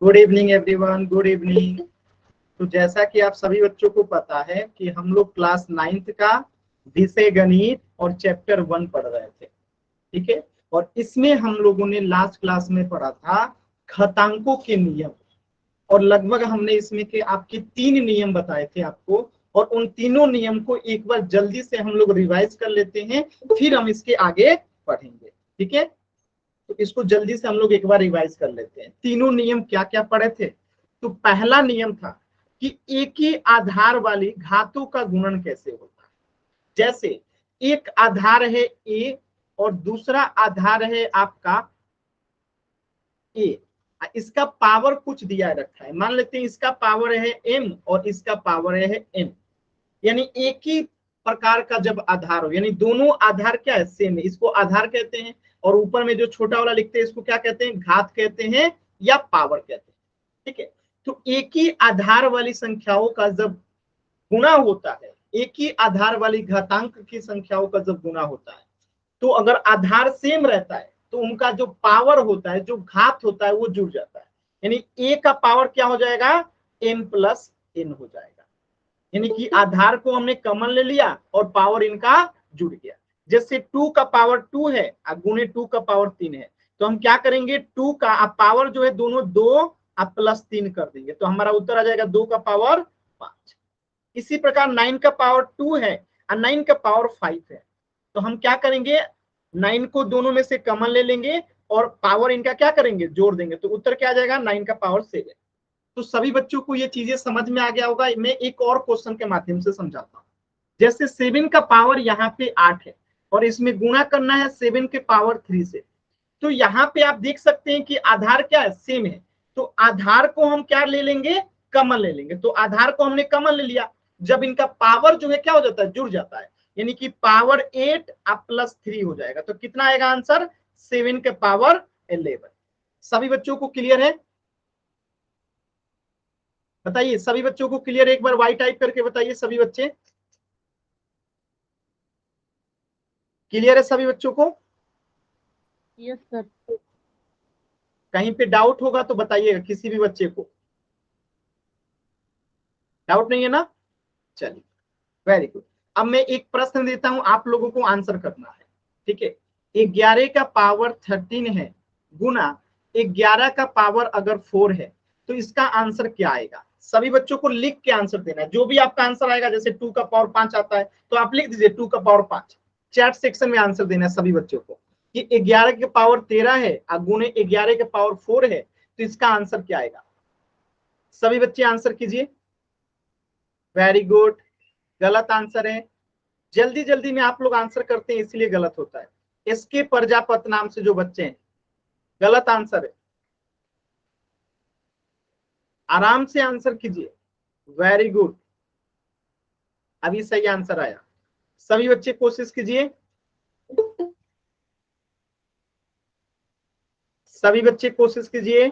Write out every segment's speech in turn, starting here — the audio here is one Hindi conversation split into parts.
Good evening everyone, good evening. तो जैसा कि आप सभी बच्चों को पता है कि हम लोग क्लास 9th का विषय गणित और चैप्टर 1 पढ़ रहे थे, ठीक है। और इसमें हम लोगों ने लास्ट क्लास में पढ़ा था घातांकों के नियम, और लगभग हमने इसमें के आपके 3 नियम बताए थे आपको, और उन तीनों नियम को एक बार जल्दी से हम लोग रिवाइज कर लेते हैं, फिर हम इसके आगे पढ़ेंगे, ठीक है। तो इसको जल्दी से हम लोग एक बार रिवाइज कर लेते हैं। तीनों नियम क्या क्या पढ़े थे। तो पहला नियम था कि एक ही आधार वाली घातों का गुणन कैसे होता है। जैसे एक आधार है ए और दूसरा आधार है आपका ए, इसका पावर कुछ दिया रखा है, मान लेते हैं इसका पावर है m और इसका पावर है n, यानी एक ही प्रकार का जब आधार हो, यानी दोनों आधार क्या है, सेम है, इसको आधार कहते हैं। और ऊपर में जो छोटा वाला लिखते हैं इसको क्या कहते हैं, घात कहते हैं या पावर कहते हैं, ठीक है। तो एक ही आधार वाली संख्याओं का जब गुणा होता है, एक ही आधार वाली घातांक की संख्याओं का जब गुणा होता है, तो अगर आधार सेम रहता है तो उनका जो पावर होता है, जो घात होता है, वो जुड़ जाता है। यानी ए का पावर क्या हो जाएगा, m प्लस n हो जाएगा। यानी कि आधार को हमने कॉमन ले लिया और पावर इनका जुड़ गया। जैसे 2 का पावर 2 है और गुणे 2 का पावर 3 है, तो हम क्या करेंगे, 2 का पावर जो है दोनों 2 आप प्लस 3 कर देंगे, तो हमारा उत्तर आ जाएगा 2 का पावर 5। इसी प्रकार 9 का पावर 2 है और 9 का पावर 5 है, तो हम क्या करेंगे, 9 को दोनों में से कॉमन ले लेंगे और पावर इनका क्या करेंगे, जोड़ देंगे, तो उत्तर क्या आ जाएगा, 9 का पावर 7। तो सभी बच्चों को ये चीजें समझ में आ गया होगा। मैं एक और क्वेश्चन के माध्यम से समझाता हूँ। जैसे 7 का पावर यहाँ पे 8 है और इसमें गुणा करना है 7 के पावर 3 से, तो यहाँ पे आप देख सकते हैं कि आधार क्या है, सेम है। तो आधार को हम क्या ले लेंगे, कॉमन ले लेंगे, तो आधार को हमने कॉमन ले लिया। जब इनका पावर जो है क्या हो जाता है, जुड़ जाता है, यानी कि पावर 8 आप प्लस 3 हो जाएगा, तो कितना आएगा आंसर, 7 के पावर 11। सभी बच्चों को क्लियर है, बताइए सभी बच्चों को क्लियर है, एक बार वाई टाइप करके बताइए सभी बच्चे, क्लियर है सभी बच्चों को। Yes sir. कहीं पे डाउट होगा तो बताइएगा, किसी भी बच्चे को डाउट नहीं है ना, चलिए वेरी गुड। अब मैं एक प्रश्न देता हूं, आप लोगों को आंसर करना है, ठीक है। 11 का पावर 13 है गुना 11 का पावर अगर 4 है, तो इसका आंसर क्या आएगा। सभी बच्चों को लिख के आंसर देना है, जो भी आपका आंसर आएगा, जैसे 2 का पावर 5 आता है तो आप लिख दीजिए 2 का पावर 5, चैट सेक्शन में आंसर देना है सभी बच्चों को कि 11 के पावर 13 है और गुने 11 के पावर 4 है, तो इसका आंसर क्या आएगा। सभी बच्चे आंसर कीजिए, वेरी गुड, गलत आंसर है। जल्दी जल्दी में आप लोग आंसर करते हैं इसलिए गलत होता है। एसके प्रजापत नाम से जो बच्चे हैं, गलत आंसर है, आराम से आंसर कीजिए, वेरी गुड, अभी सही आंसर आया। सभी बच्चे कोशिश कीजिए, सभी बच्चे कोशिश कीजिए।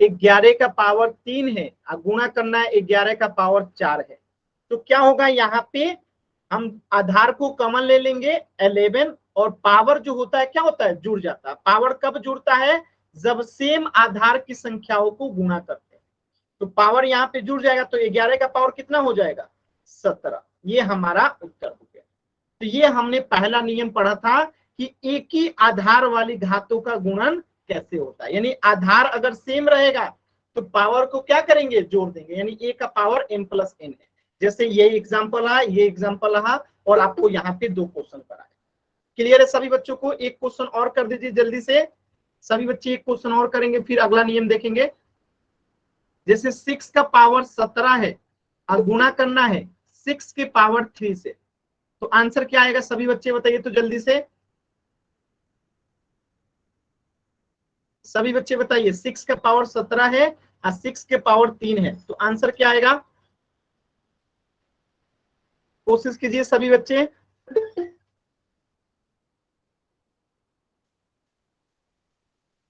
ग्यारह का पावर 3 है और गुणा करना है 11 का पावर 4 है, तो क्या होगा, यहाँ पे हम आधार को कॉमन ले लेंगे 11, और पावर जो होता है क्या होता है, जुड़ जाता है। पावर कब जुड़ता है, जब सेम आधार की संख्याओं को गुणा करते हैं, तो पावर यहाँ पे जुड़ जाएगा, तो 11 का पावर कितना हो जाएगा, 17। ये हमारा उत्तर हो गया। तो ये हमने पहला नियम पढ़ा था कि एक ही आधार वाली घातों का गुणन कैसे होता है, यानी आधार अगर सेम रहेगा तो पावर को क्या करेंगे, जोड़ देंगे, यानी ए का पावर m प्लस n है। जैसे ये एग्जांपल है, ये एग्जांपल है, और आपको यहाँ पे 2 क्वेश्चन कराए। क्लियर है सभी बच्चों को, एक क्वेश्चन और कर दीजिए जल्दी से, सभी बच्चे एक क्वेश्चन और करेंगे फिर अगला नियम देखेंगे। जैसे 6 का पावर 17 है और गुणा करना है 6 के पावर 3 से, तो आंसर क्या आएगा, सभी बच्चे बताइए तो जल्दी से, सभी बच्चे बताइए। 6 का पावर 17 है और 6 के पावर 3 है, तो आंसर क्या आएगा, कोशिश कीजिए सभी बच्चे,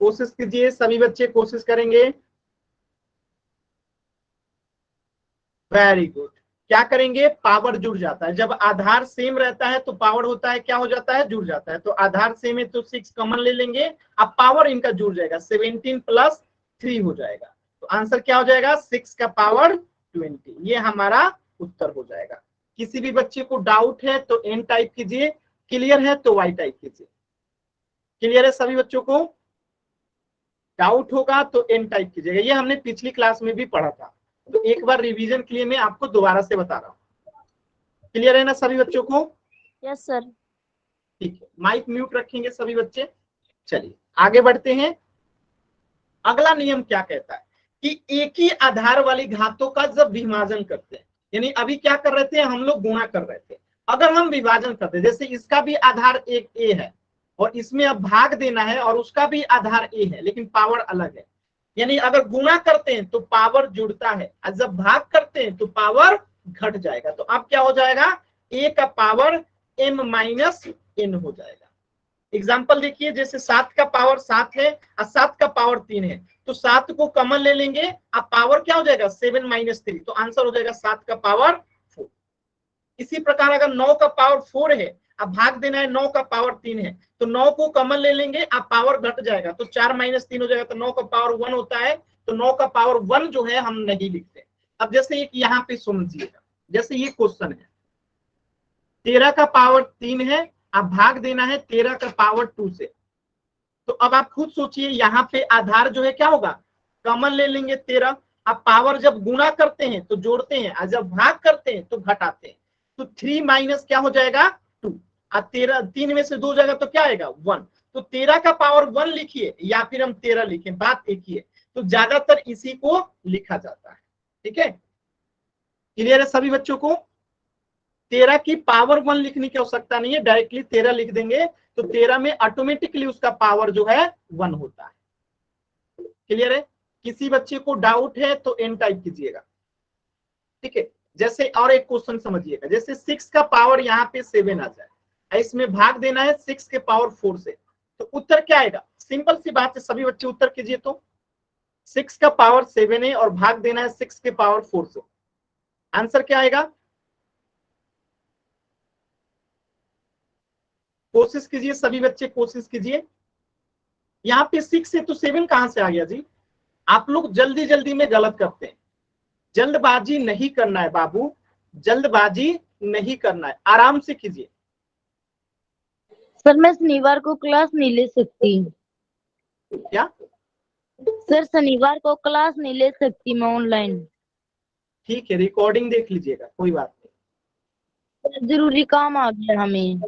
कोशिश कीजिए सभी बच्चे, कोशिश करेंगे, वेरी गुड। क्या करेंगे, पावर जुड़ जाता है। जब आधार सेम रहता है तो पावर होता है क्या हो जाता है, जुड़ जाता है। तो आधार सेम है तो 6 कॉमन ले लेंगे, अब पावर इनका जुड़ जाएगा, 17 प्लस 3 हो जाएगा। तो आंसर क्या हो जाएगा, 6 का पावर 20। ये हमारा उत्तर हो जाएगा। किसी भी बच्चे को डाउट है तो एन टाइप कीजिए, क्लियर है तो वाई टाइप कीजिए। क्लियर है सभी बच्चों को, डाउट होगा तो एन टाइप कीजिएगा। ये हमने पिछली क्लास में भी पढ़ा था, तो एक बार रिवीजन के लिए मैं आपको दोबारा से बता रहा हूँ। क्लियर है ना सभी बच्चों को? Yes sir. ठीक है, माइक म्यूट रखेंगे सभी बच्चे। चलिए आगे बढ़ते हैं। अगला नियम क्या कहता है कि एक ही आधार वाली घातों का जब विभाजन करते हैं, यानी अभी क्या कर रहे थे हम लोग, गुणा कर रहे थे, अगर हम विभाजन करते हैं, जैसे इसका भी आधार एक ए है और इसमें अब भाग देना है और उसका भी आधार ए है लेकिन पावर अलग है, यानी अगर गुणा करते हैं तो पावर जुड़ता है और जब भाग करते हैं तो पावर घट जाएगा। तो अब क्या हो जाएगा, ए का पावर m माइनस n हो जाएगा। एग्जाम्पल देखिए, जैसे 7 का पावर 7 है और 7 का पावर 3 है, तो 7 को कॉमन ले लेंगे, अब पावर क्या हो जाएगा, 7 माइनस 3, तो आंसर हो जाएगा 7 का पावर 4। इसी प्रकार अगर 9 का पावर 4 है, अब भाग देना है, 9 का पावर 3 है, तो 9 को कॉमन ले लेंगे, अब पावर घट जाएगा, तो 4 माइनस 3 हो जाएगा, तो 9 का पावर 1 होता है, तो 9 का पावर 1 जो है हम नहीं लिखते। अब जैसे एक यहाँ पे समझिएगा, जैसे ये क्वेश्चन है, 13 का पावर 3 है, अब भाग देना है 13 का पावर 2 से, तो अब आप खुद सोचिए यहाँ पे आधार जो है क्या होगा, कॉमन ले लेंगे 13, अब पावर जब गुणा करते हैं तो जोड़ते हैं और जब भाग करते हैं तो घटाते हैं, तो 3 माइनस क्या हो जाएगा 2, अब 13 3 में से 2 जाएगा तो क्या आएगा 1, तो 13 का पावर 1 लिखिए या फिर हम 13 लिखें, बात एक ही है, तो ज्यादातर इसी को लिखा जाता है। ठीक है, क्लियर है सभी बच्चों को? 13 की पावर 1 लिखने की आवश्यकता नहीं है, डायरेक्टली 13 लिख देंगे, तो 13 में ऑटोमेटिकली उसका पावर जो है 1 होता है। क्लियर है? किसी बच्चे को डाउट है तो एन टाइप कीजिएगा। ठीक है, जैसे और एक क्वेश्चन समझिएगा, जैसे 6 का पावर यहाँ पे 7 आ जाए, इसमें भाग देना है 6 के पावर 4 से, तो उत्तर क्या आएगा? सिंपल सी बात है, सभी बच्चे उत्तर कीजिए। तो 6 का पावर 7 है और भाग देना है 6 के पावर 4 से, आंसर क्या आएगा? कोशिश कीजिए सभी बच्चे, कोशिश कीजिए। यहाँ पे 6 है तो 7 कहां से आ गया जी? आप लोग जल्दी जल्दी में गलत करते हैं, जल्दबाजी नहीं करना है बाबू, जल्दबाजी नहीं करना है, आराम से कीजिए। सर मैं शनिवार को क्लास नहीं ले सकती। क्या सर शनिवार को क्लास नहीं ले सकती मैं ऑनलाइन। ठीक है, रिकॉर्डिंग देख लीजिएगा, कोई बात नहीं। जरूरी काम आ गया हमें।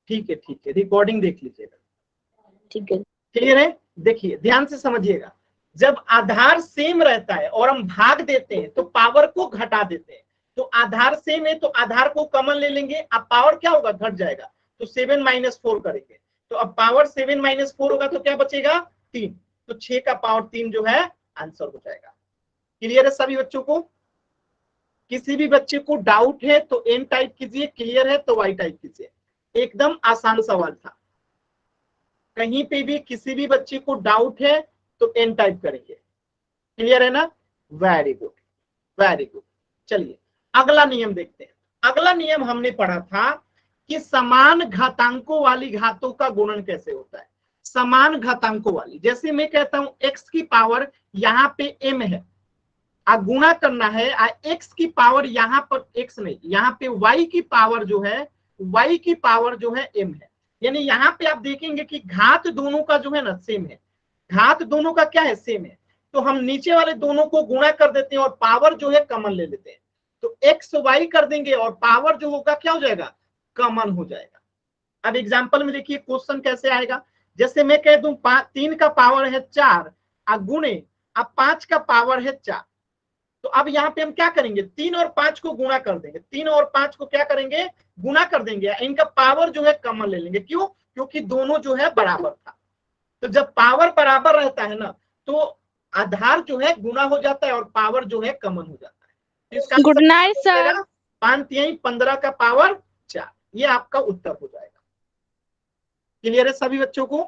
ठीक है, रिकॉर्डिंग देख लीजिएगा। ठीक है। क्लियर है? देखिए ध्यान से समझिएगा, जब आधार सेम रहता है और हम भाग देते हैं तो पावर को घटा देते हैं, तो आधार सेम है तो आधार को कॉमन ले लेंगे, अब पावर क्या होगा, घट जाएगा, तो 7 माइनस 4 करेंगे, तो अब पावर 7 माइनस 4 होगा तो क्या बचेगा 3, तो 6 का पावर 3 जो है आंसर हो जाएगा। क्लियर है सभी बच्चों को? किसी भी बच्चे को डाउट है तो एन टाइप कीजिए, क्लियर है तो वाई टाइप कीजिए। एकदम आसान सवाल था, कहीं पे भी किसी भी बच्चे को डाउट है तो एन टाइप करेंगे। क्लियर है ना? Very good, very good. चलिए अगला नियम देखते हैं। अगला नियम हमने पढ़ा था कि समान घातांकों वाली घातों का गुणन कैसे होता है। समान घातांकों वाली, जैसे मैं कहता हूं x की पावर यहाँ पे m है, गुणा करना है x की पावर यहाँ पर x नहीं, यहाँ पे y की पावर जो है, y की पावर जो है m है, यानी यहाँ पे आप देखेंगे कि घात दोनों का जो है ना सेम है, घात दोनों का क्या है, सेम है, तो हम नीचे वाले दोनों को गुणा कर देते हैं और पावर जो है कॉमन ले लेते हैं, तो x y कर देंगे और पावर जो होगा क्या हो जाएगा, कॉमन हो जाएगा। अब एग्जांपल में देखिए क्वेश्चन कैसे आएगा, जैसे मैं कह दूं 3 का पावर है 4 गुणे अब 5 का पावर है 4, तो अब यहाँ पे हम क्या करेंगे, 3 और 5 को गुणा कर देंगे, 3 और 5 को क्या करेंगे, गुणा कर देंगे, इनका पावर जो है कॉमन ले लेंगे। क्यों? क्योंकि दोनों जो है बराबर था, तो जब पावर बराबर रहता है ना तो आधार जो है गुणा हो जाता है और पावर जो है कॉमन हो जाता है। Good night sir. 5×3 = 15 का पावर 4, ये आपका उत्तर हो जाएगा। क्लियर है सभी बच्चों को?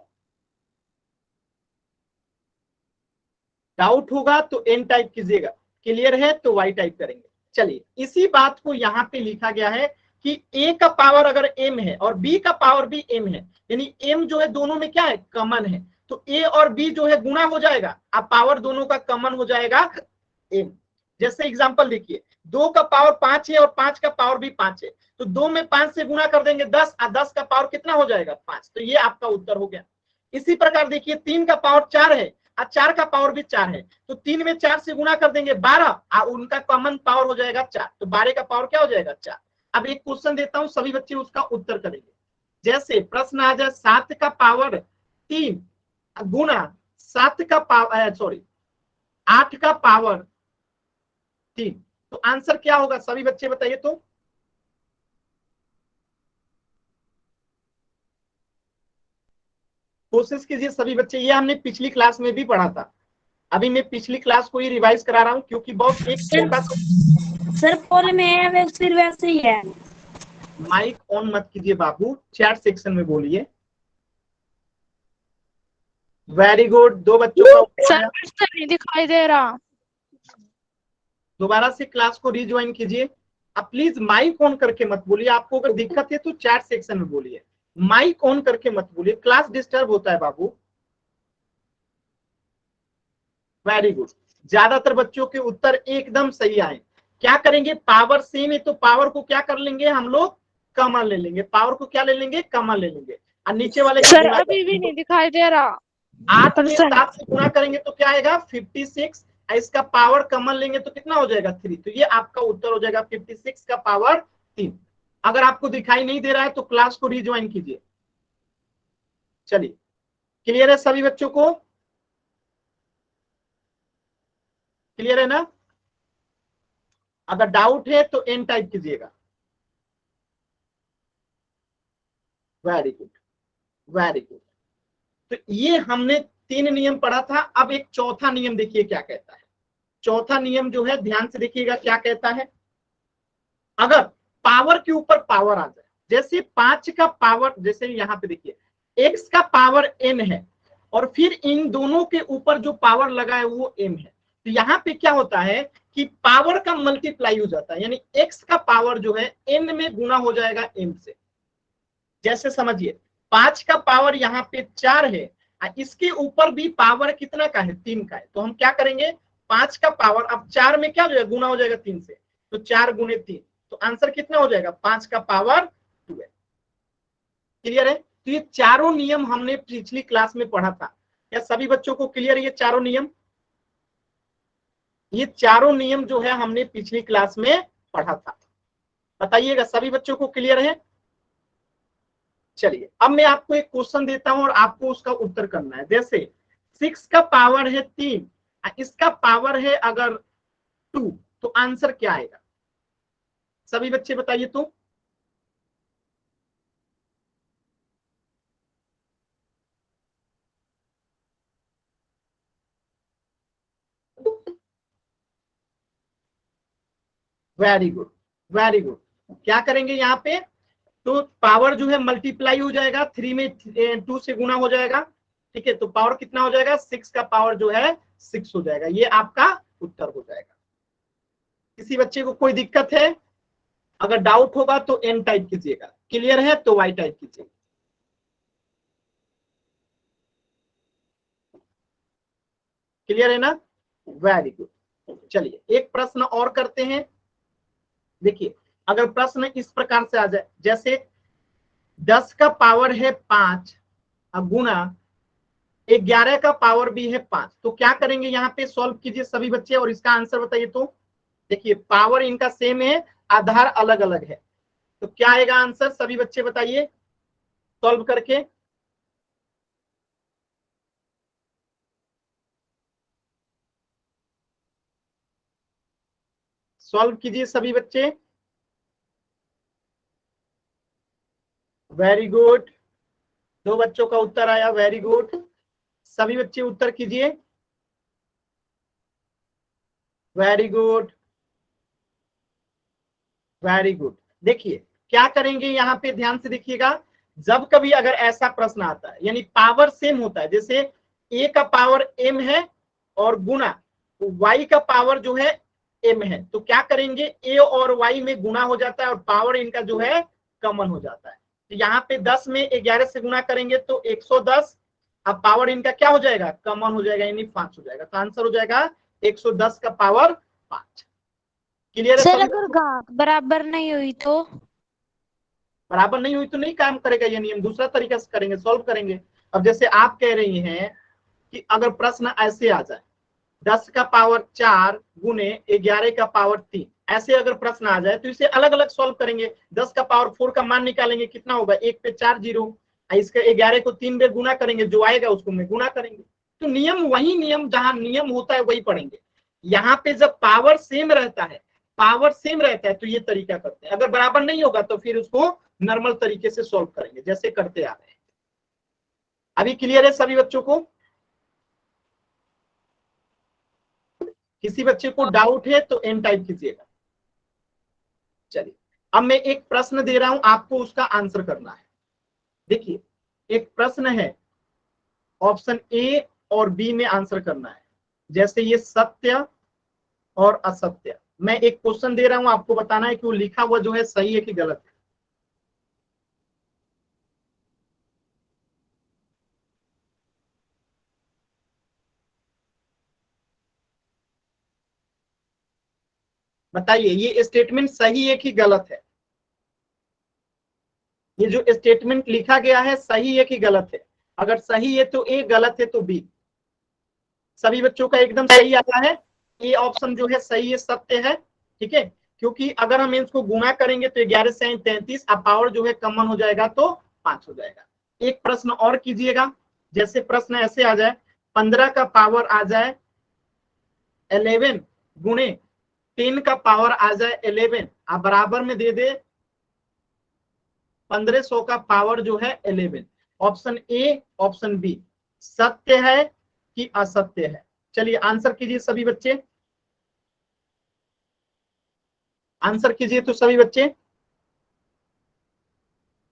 डाउट होगा तो एन टाइप कीजिएगा, क्लियर है तो वाई टाइप करेंगे। चलिए इसी बात को यहाँ पे लिखा गया है कि a का पावर अगर m है और b का पावर भी m है, यानी m जो है दोनों में क्या है, कॉमन है, तो a और b जो है गुणा हो जाएगा, अब पावर दोनों का कॉमन हो जाएगा m। जैसे एग्जांपल देखिए, 2 का पावर 5 है और 5 का पावर भी 5 है, तो 2 में 5 से गुणा कर देंगे 10, और 10 का पावर कितना हो जाएगा 5, तो ये आपका उत्तर हो गया। इसी प्रकार देखिए 3 का पावर 4 है और 4 का पावर भी 4 है, तो 3 में 4 से गुणा कर देंगे 12, और उनका कॉमन पावर हो जाएगा 4, तो 12 का पावर क्या हो जाएगा 4। अब एक क्वेश्चन देता हूं, सभी बच्चे उसका उत्तर करेंगे। जैसे प्रश्न आ जाए 7 का पावर 3 गुणा 7 का पावर 8 का पावर 3, तो आंसर क्या होगा सभी बच्चे बताइए तो। कोशिश कीजिए सभी बच्चे, ये हमने पिछली क्लास में भी पढ़ा था, अभी मैं पिछली क्लास को ही रिवाइज करा रहा हूं क्योंकि बहुत एक सर पोल में है फिर वैसे ही है। माइक ऑन मत कीजिए बाबू, चैट सेक्शन में बोलिए। वेरी गुड, 2 बच्चों का सर नहीं दिखाई दे रहा। दोबारा से क्लास को रिज्वाइन कीजिए। अब प्लीज माइक ऑन करके मत बोलिए, आपको अगर दिक्कत है तो चैट सेक्शन में बोलिए, माइक ऑन करके मत बोलिए, क्लास डिस्टर्ब होता है बाबू। वेरी गुड, ज्यादातर बच्चों के उत्तर एकदम सही आए। क्या करेंगे, पावर सेम है तो पावर को क्या कर लेंगे हम लोग, कॉमन ले लेंगे, पावर को क्या ले लेंगे, कॉमन ले लेंगे, और नीचे वाले सर अभी भी नहीं दिखाई दे रहा। 8 में 7 से गुणा करेंगे तो क्या आएगा 56, इसका पावर कॉमन लेंगे तो कितना हो जाएगा 3, तो ये आपका उत्तर हो जाएगा 56 का पावर 3। अगर आपको दिखाई नहीं दे रहा है तो क्लास को रिज्वाइन कीजिए। चलिए क्लियर है सभी बच्चों को, क्लियर है ना? अगर डाउट है तो एन टाइप कीजिएगा। Very good, very good. तो ये हमने 3 नियम पढ़ा था, अब एक चौथा नियम देखिए क्या कहता है। चौथा नियम जो है ध्यान से देखिएगा क्या कहता है, अगर पावर के ऊपर पावर आ जाए, जैसे 5 का पावर, जैसे यहाँ पे देखिए x का पावर n है और फिर इन दोनों के ऊपर जो पावर लगा है वो m है, तो यहाँ पे क्या होता है कि पावर का मल्टीप्लाई हो जाता है, यानी x का पावर जो है n में गुना हो जाएगा m से। जैसे समझिए 5 का पावर यहाँ पे 4 है, इसके ऊपर भी पावर कितना का है, 3 का है, तो हम क्या करेंगे 5 का पावर अब 4 में क्या हो जाएगा, गुना हो जाएगा 3 से, तो 4 गुने 3, तो आंसर कितना हो जाएगा 5 का पावर 2 है। क्लियर है? तो ये चारों नियम हमने पिछली क्लास में पढ़ा था, क्या सभी बच्चों को क्लियर है ये चारों नियम? ये चारों नियम जो है हमने पिछली क्लास में पढ़ा था, बताइएगा सभी बच्चों को क्लियर है? चलिए अब मैं आपको एक क्वेश्चन देता हूं और आपको उसका उत्तर करना है। जैसे 6 का पावर है 3, इसका पावर है अगर 2, तो आंसर क्या आएगा सभी बच्चे बताइए तो। Very good, very good. क्या करेंगे यहाँ पे, तो पावर जो है मल्टीप्लाई हो जाएगा, 3 में 2 से गुना हो जाएगा, ठीक है, तो पावर कितना हो जाएगा 6 का पावर जो है 6 हो जाएगा, ये आपका उत्तर हो जाएगा। किसी बच्चे को कोई दिक्कत है? अगर डाउट होगा तो एन टाइप कीजिएगा, क्लियर है तो वाई टाइप कीजिएगा। क्लियर है ना? Very good. चलिए एक प्रश्न और करते हैं। देखिए अगर प्रश्न इस प्रकार से आ जाए, जैसे 10 का पावर है 5 गुना 11 का पावर भी है 5, तो क्या करेंगे यहाँ पे सॉल्व कीजिए सभी बच्चे और इसका आंसर बताइए तो। देखिए पावर इनका सेम है, आधार अलग अलग है, तो क्या आएगा आंसर सभी बच्चे बताइए सॉल्व करके। सॉल्व कीजिए सभी बच्चे। वेरी गुड, 2 बच्चों का उत्तर आया, वेरी गुड। सभी बच्चे उत्तर कीजिए। Very good, very good. देखिए क्या करेंगे यहाँ पे ध्यान से देखिएगा, जब कभी अगर ऐसा प्रश्न आता है यानी पावर सेम होता है, जैसे a का पावर m है और गुना y का पावर जो है m है, तो क्या करेंगे, a और y में गुना हो जाता है और पावर इनका जो है कॉमन हो जाता है। तो यहाँ पे 10 में 11 से गुना करेंगे तो 110, अब पावर इनका क्या हो जाएगा, कॉमन हो जाएगा, यानी 5 हो जाएगा। तो आंसर हो जाएगा 110 का पावर 5। क्लियर है सर सभी अगर बच्चों? घात बराबर नहीं हुई तो? बराबर नहीं हुई तो नहीं काम करेगा ये नियम, दूसरा तरीका से करेंगे, सॉल्व करेंगे। अब जैसे आप कह रही हैं कि अगर प्रश्न ऐसे आ जाए 10 का पावर 4 गुने 11 का पावर 3, ऐसे अगर प्रश्न आ जाए तो इसे अलग अलग सॉल्व करेंगे। 10 का पावर 4 का मान निकालेंगे, कितना होगा, 1 पे 4 जीरो, इसके 11 को 3 बार गुना करेंगे, जो आएगा उसको में गुना करेंगे। तो नियम वही नियम, जहां नियम होता है वही पढ़ेंगे। यहाँ पे जब पावर सेम रहता है, पावर सेम रहता है तो ये तरीका करते हैं, अगर बराबर नहीं होगा तो फिर उसको नॉर्मल तरीके से सॉल्व करेंगे जैसे करते आ रहे हैं। अभी क्लियर है सभी बच्चों को? किसी बच्चे को डाउट है तो एन टाइप कीजिएगा। चलिए, अब मैं एक प्रश्न दे रहा हूं, आपको उसका आंसर करना है। देखिए, एक प्रश्न है, ऑप्शन ए और बी में आंसर करना है। जैसे ये सत्य और असत्य, मैं एक क्वेश्चन दे रहा हूं, आपको बताना है कि वो लिखा हुआ जो है सही है कि गलत है। बताइए, ये स्टेटमेंट सही है कि गलत है? ये जो स्टेटमेंट लिखा गया है सही है कि गलत है? अगर सही है तो ए, गलत है तो बी। सभी बच्चों का एकदम सही आता है, ये ऑप्शन जो है सही है, सत्य है। ठीक है, क्योंकि अगर हम इसको गुणा करेंगे तो 11 से 33, अब पावर जो है कॉमन हो जाएगा तो 5 हो जाएगा। एक प्रश्न और कीजिएगा, जैसे प्रश्न ऐसे आ जाए, 15 का पावर आ जाए 11 गुणे 10 का पावर आ जाए 11, आप बराबर में दे दे 1500 का पावर जो है 11। ऑप्शन ए, ऑप्शन बी सत्य है कि असत्य है? चलिए आंसर कीजिए सभी बच्चे, आंसर कीजिए तो सभी बच्चे।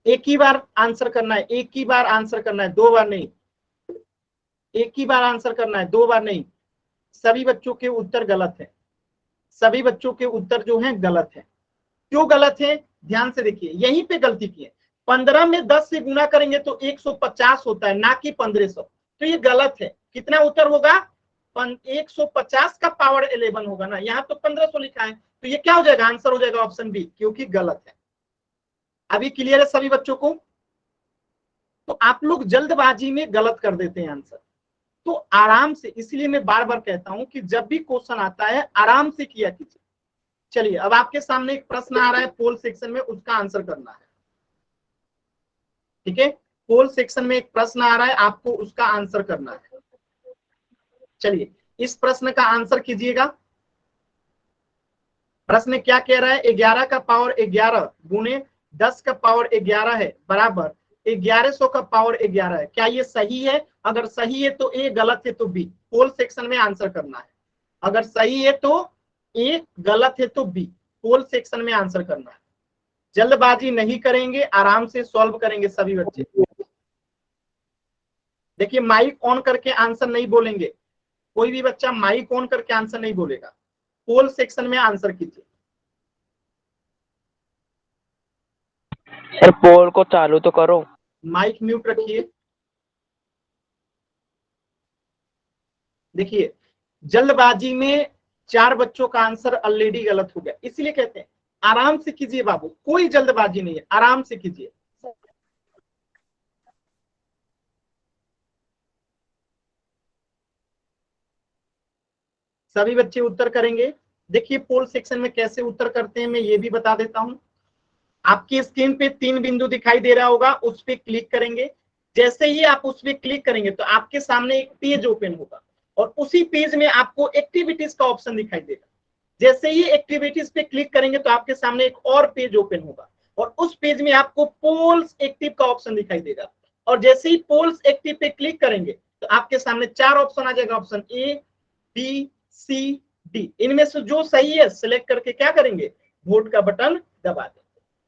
एक ही बार आंसर करना है, एक ही बार आंसर करना है, 2 बार नहीं। एक ही बार आंसर करना है, 2 बार नहीं। सभी बच्चों के उत्तर गलत है, सभी बच्चों के उत्तर जो है गलत है। क्यों गलत है, ध्यान से देखिए, यहीं पे गलती की है। 15 में 10 से गुना करेंगे तो 150 होता है, ना कि 1500, तो ये गलत है। कितना उत्तर होगा, 150 का पावर 11 होगा ना, यहाँ तो 1500 लिखा है, तो ये क्या हो जाएगा, आंसर हो जाएगा ऑप्शन बी, क्योंकि गलत है। अभी क्लियर है सभी बच्चों को? तो आप लोग जल्दबाजी में गलत कर देते हैं आंसर, तो आराम से, इसलिए मैं बार बार कहता हूं कि जब भी क्वेश्चन आता है आराम से किया कीजिए। चलिए, अब आपके सामने एक प्रश्न आ रहा है पोल सेक्शन में, उसका आंसर करना है। ठीक है, पोल सेक्शन में एक प्रश्न आ रहा है, आपको उसका आंसर करना है। चलिए, इस प्रश्न का आंसर कीजिएगा। प्रश्न क्या कह रहा है, 11 का पावर 11 गुने 10 का पावर 11 है बराबर 1100 का पावर 11 है, क्या ये सही है? अगर सही है तो ए, गलत है तो बी। पोल सेक्शन में आंसर करना है, अगर सही है तो ए, गलत है तो बी। पोल सेक्शन में आंसर करना है, जल्दबाजी नहीं करेंगे, आराम से सॉल्व करेंगे सभी बच्चे। देखिए, माइक ऑन करके आंसर नहीं बोलेंगे, कोई भी बच्चा माइक ऑन करके आंसर नहीं बोलेगा। पोल सेक्शन में आंसर कीजिए। सर पोल को चालू तो करो। माइक म्यूट रखिए। देखिए, जल्दबाजी में 4 बच्चों का आंसर ऑलरेडी गलत हो गया, इसलिए कहते हैं आराम से कीजिए बाबू, कोई जल्दबाजी नहीं है, आराम से कीजिए। सभी बच्चे उत्तर करेंगे। देखिए, पोल सेक्शन में कैसे उत्तर करते हैं मैं ये भी बता देता हूं। आपकी स्क्रीन पे 3 बिंदु दिखाई दे रहा होगा, उस पर क्लिक करेंगे। जैसे ही आप उस पर क्लिक करेंगे तो आपके सामने एक पेज ओपन होगा, और उसी पेज में आपको एक्टिविटीज का ऑप्शन दिखाई देगा। जैसे ही एक्टिविटीज पे क्लिक करेंगे तो आपके सामने एक और पेज ओपन होगा, और उस पेज में आपको पोल्स एक्टिव का ऑप्शन दिखाई देगा। और जैसे ही पोल्स एक्टिव पे क्लिक करेंगे तो आपके सामने 4 ऑप्शन आ जाएगा, option A, B, C, D. इनमें से जो सही है सिलेक्ट करके क्या करेंगे, वोट का बटन दबा देंगे।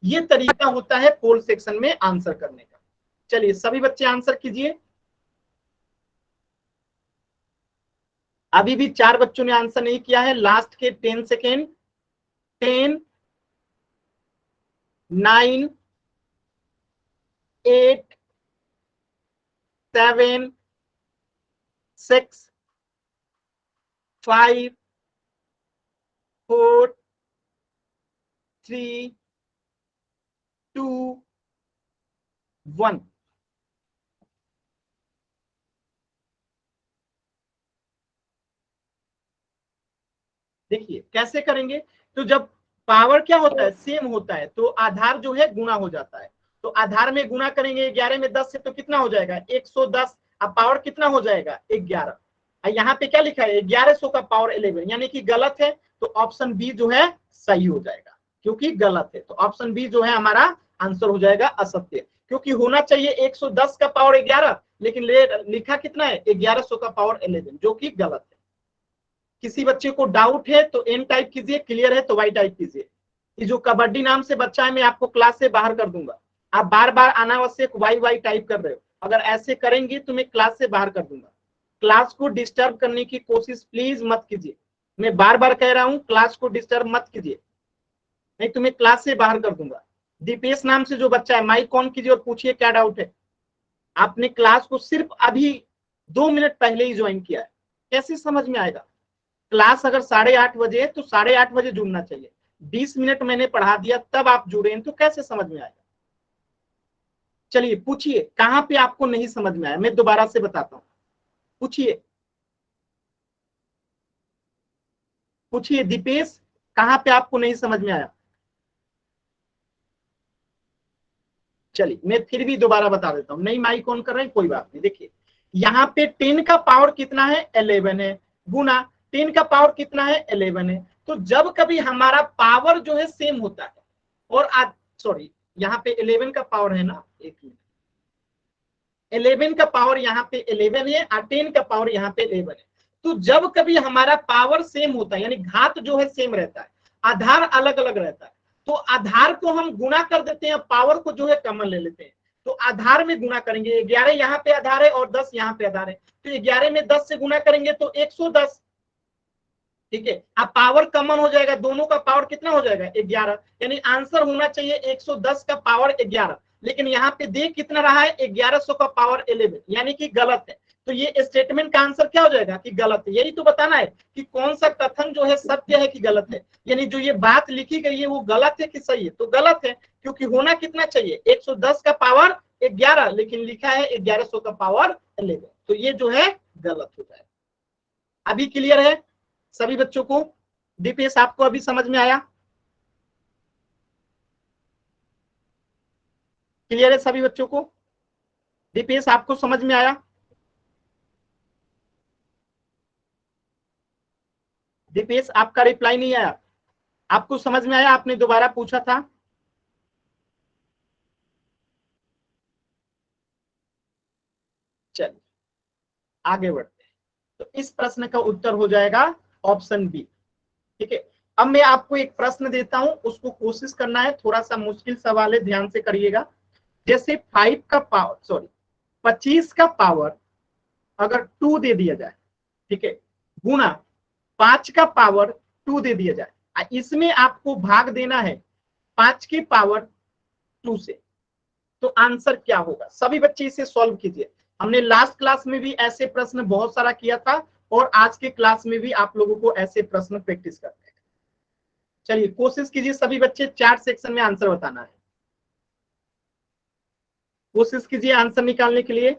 ये तरीका होता है पोल सेक्शन में आंसर करने का। चलिए, सभी बच्चे आंसर कीजिए। अभी भी 4 बच्चों ने आंसर नहीं किया है, लास्ट के 10 सेकेंड। 10, 9, 8, 7, 6, 5, 4, 3, 2, 1। देखिए कैसे करेंगे, तो जब पावर क्या होता है, सेम होता है, तो आधार जो है गुना हो जाता है। तो आधार में गुना करेंगे 11 में 10 से, तो कितना हो जाएगा 110। अब पावर कितना हो जाएगा 11। यहाँ पे क्या लिखा है 1100 का पावर 11, यानी कि गलत है, तो ऑप्शन बी जो है सही हो जाएगा, क्योंकि गलत है। तो ऑप्शन बी जो है हमारा आंसर हो जाएगा असत्य, क्योंकि होना चाहिए 110 का पावर 11, लेकिन लिखा कितना है 1100 का पावर 11, जो कि गलत है। किसी बच्चे को डाउट है तो एन टाइप कीजिए, क्लियर है तो वाई टाइप कीजिए। ये जो कबड्डी नाम से बच्चा है, मैं आपको क्लास से बाहर कर दूंगा। आप बार बार अनावश्यक वाई वाई टाइप कर रहे हो, अगर ऐसे करेंगे तो मैं क्लास से बाहर कर दूंगा। क्लास को डिस्टर्ब करने की कोशिश प्लीज मत कीजिए, मैं बार बार कह रहा हूं, क्लास को डिस्टर्ब मत कीजिए, नहीं तो मैं क्लास से बाहर कर दूंगा। दीपेश नाम से जो बच्चा है, माइक ऑन कीजिए और पूछिए क्या डाउट है। आपने क्लास को सिर्फ अभी 2 मिनट पहले ही ज्वाइन किया है, कैसे समझ में आएगा। क्लास अगर 8:30 बजे है तो 8:30 बजे जुड़ना चाहिए। 20 मिनट मैंने पढ़ा दिया तब आप जुड़े हैं, तो कैसे समझ में आएगा। चलिए पूछिए कहां पे आपको नहीं समझ में आया, मैं दोबारा से बताता हूं। पूछिए पूछिए दीपेश, कहां पे आपको नहीं समझ में आया। चलिए मैं फिर भी दोबारा बता देता हूं, नहीं माइक ऑन कर रहे हैं कोई बात नहीं। देखिए यहाँ पे 10 का पावर कितना है 11 है, गुना 10 का पावर कितना है 11 है। तो जब कभी हमारा पावर जो है सेम होता है, और सॉरी यहाँ पे 11 का पावर है ना, एक मिनट, 11 का पावर यहाँ पे 11 है और 10 का पावर यहाँ पे 11 है। तो जब कभी हमारा पावर सेम होता है, यानी घात जो है सेम रहता है, आधार अलग अलग रहता है, तो आधार को हम गुना कर देते हैं, पावर को जो है कॉमन ले लेते हैं। तो आधार में गुना करेंगे, 11 यहाँ पे आधार है और 10 यहाँ पे आधार है, तो 11 में 10 से गुना करेंगे तो 110। ठीक है, अब पावर कॉमन हो जाएगा, दोनों का पावर कितना हो जाएगा 11, यानी आंसर होना चाहिए 110 का पावर 11, लेकिन यहाँ पे देख कितना रहा है 1100 का पावर 11, यानी कि गलत है। तो ये स्टेटमेंट का आंसर क्या हो जाएगा कि गलत है। यही तो बताना है कि कौन सा कथन जो है सत्य है कि गलत है, यानी जो ये बात लिखी गई है वो गलत है कि सही है। तो गलत है, क्योंकि होना कितना चाहिए 110 का पावर 11, लेकिन लिखा है 1100 का पावर 11, तो ये जो है गलत हो जाएगा। अभी क्लियर है सभी बच्चों को। दीपेश आपको अभी समझ में आया, क्लियर है सभी बच्चों को। दीपेश आपको समझ में आया। दीपेश आपका रिप्लाई नहीं आया, आपको समझ में आया, आपने दोबारा पूछा था। चलिए आगे बढ़ते हैं। तो इस प्रश्न का उत्तर हो जाएगा ऑप्शन बी। ठीक है, अब मैं आपको एक प्रश्न देता हूं, उसको कोशिश करना है, थोड़ा सा मुश्किल सवाल है, ध्यान से करिएगा। जैसे 5 का पावर, सॉरी 25 का पावर अगर 2 दे दिया जाए, ठीक है, गुना 5 का पावर 2 दे दिया जाए, इसमें आपको भाग देना है 5 की पावर 2 से, तो आंसर क्या होगा। सभी बच्चे इसे सॉल्व कीजिए। हमने लास्ट क्लास में भी ऐसे प्रश्न बहुत सारा किया था, और आज के क्लास में भी आप लोगों को ऐसे प्रश्न प्रैक्टिस करते हैं। चलिए कोशिश कीजिए सभी बच्चे, चैट सेक्शन में आंसर बताना है, कोशिश कीजिए आंसर निकालने के लिए।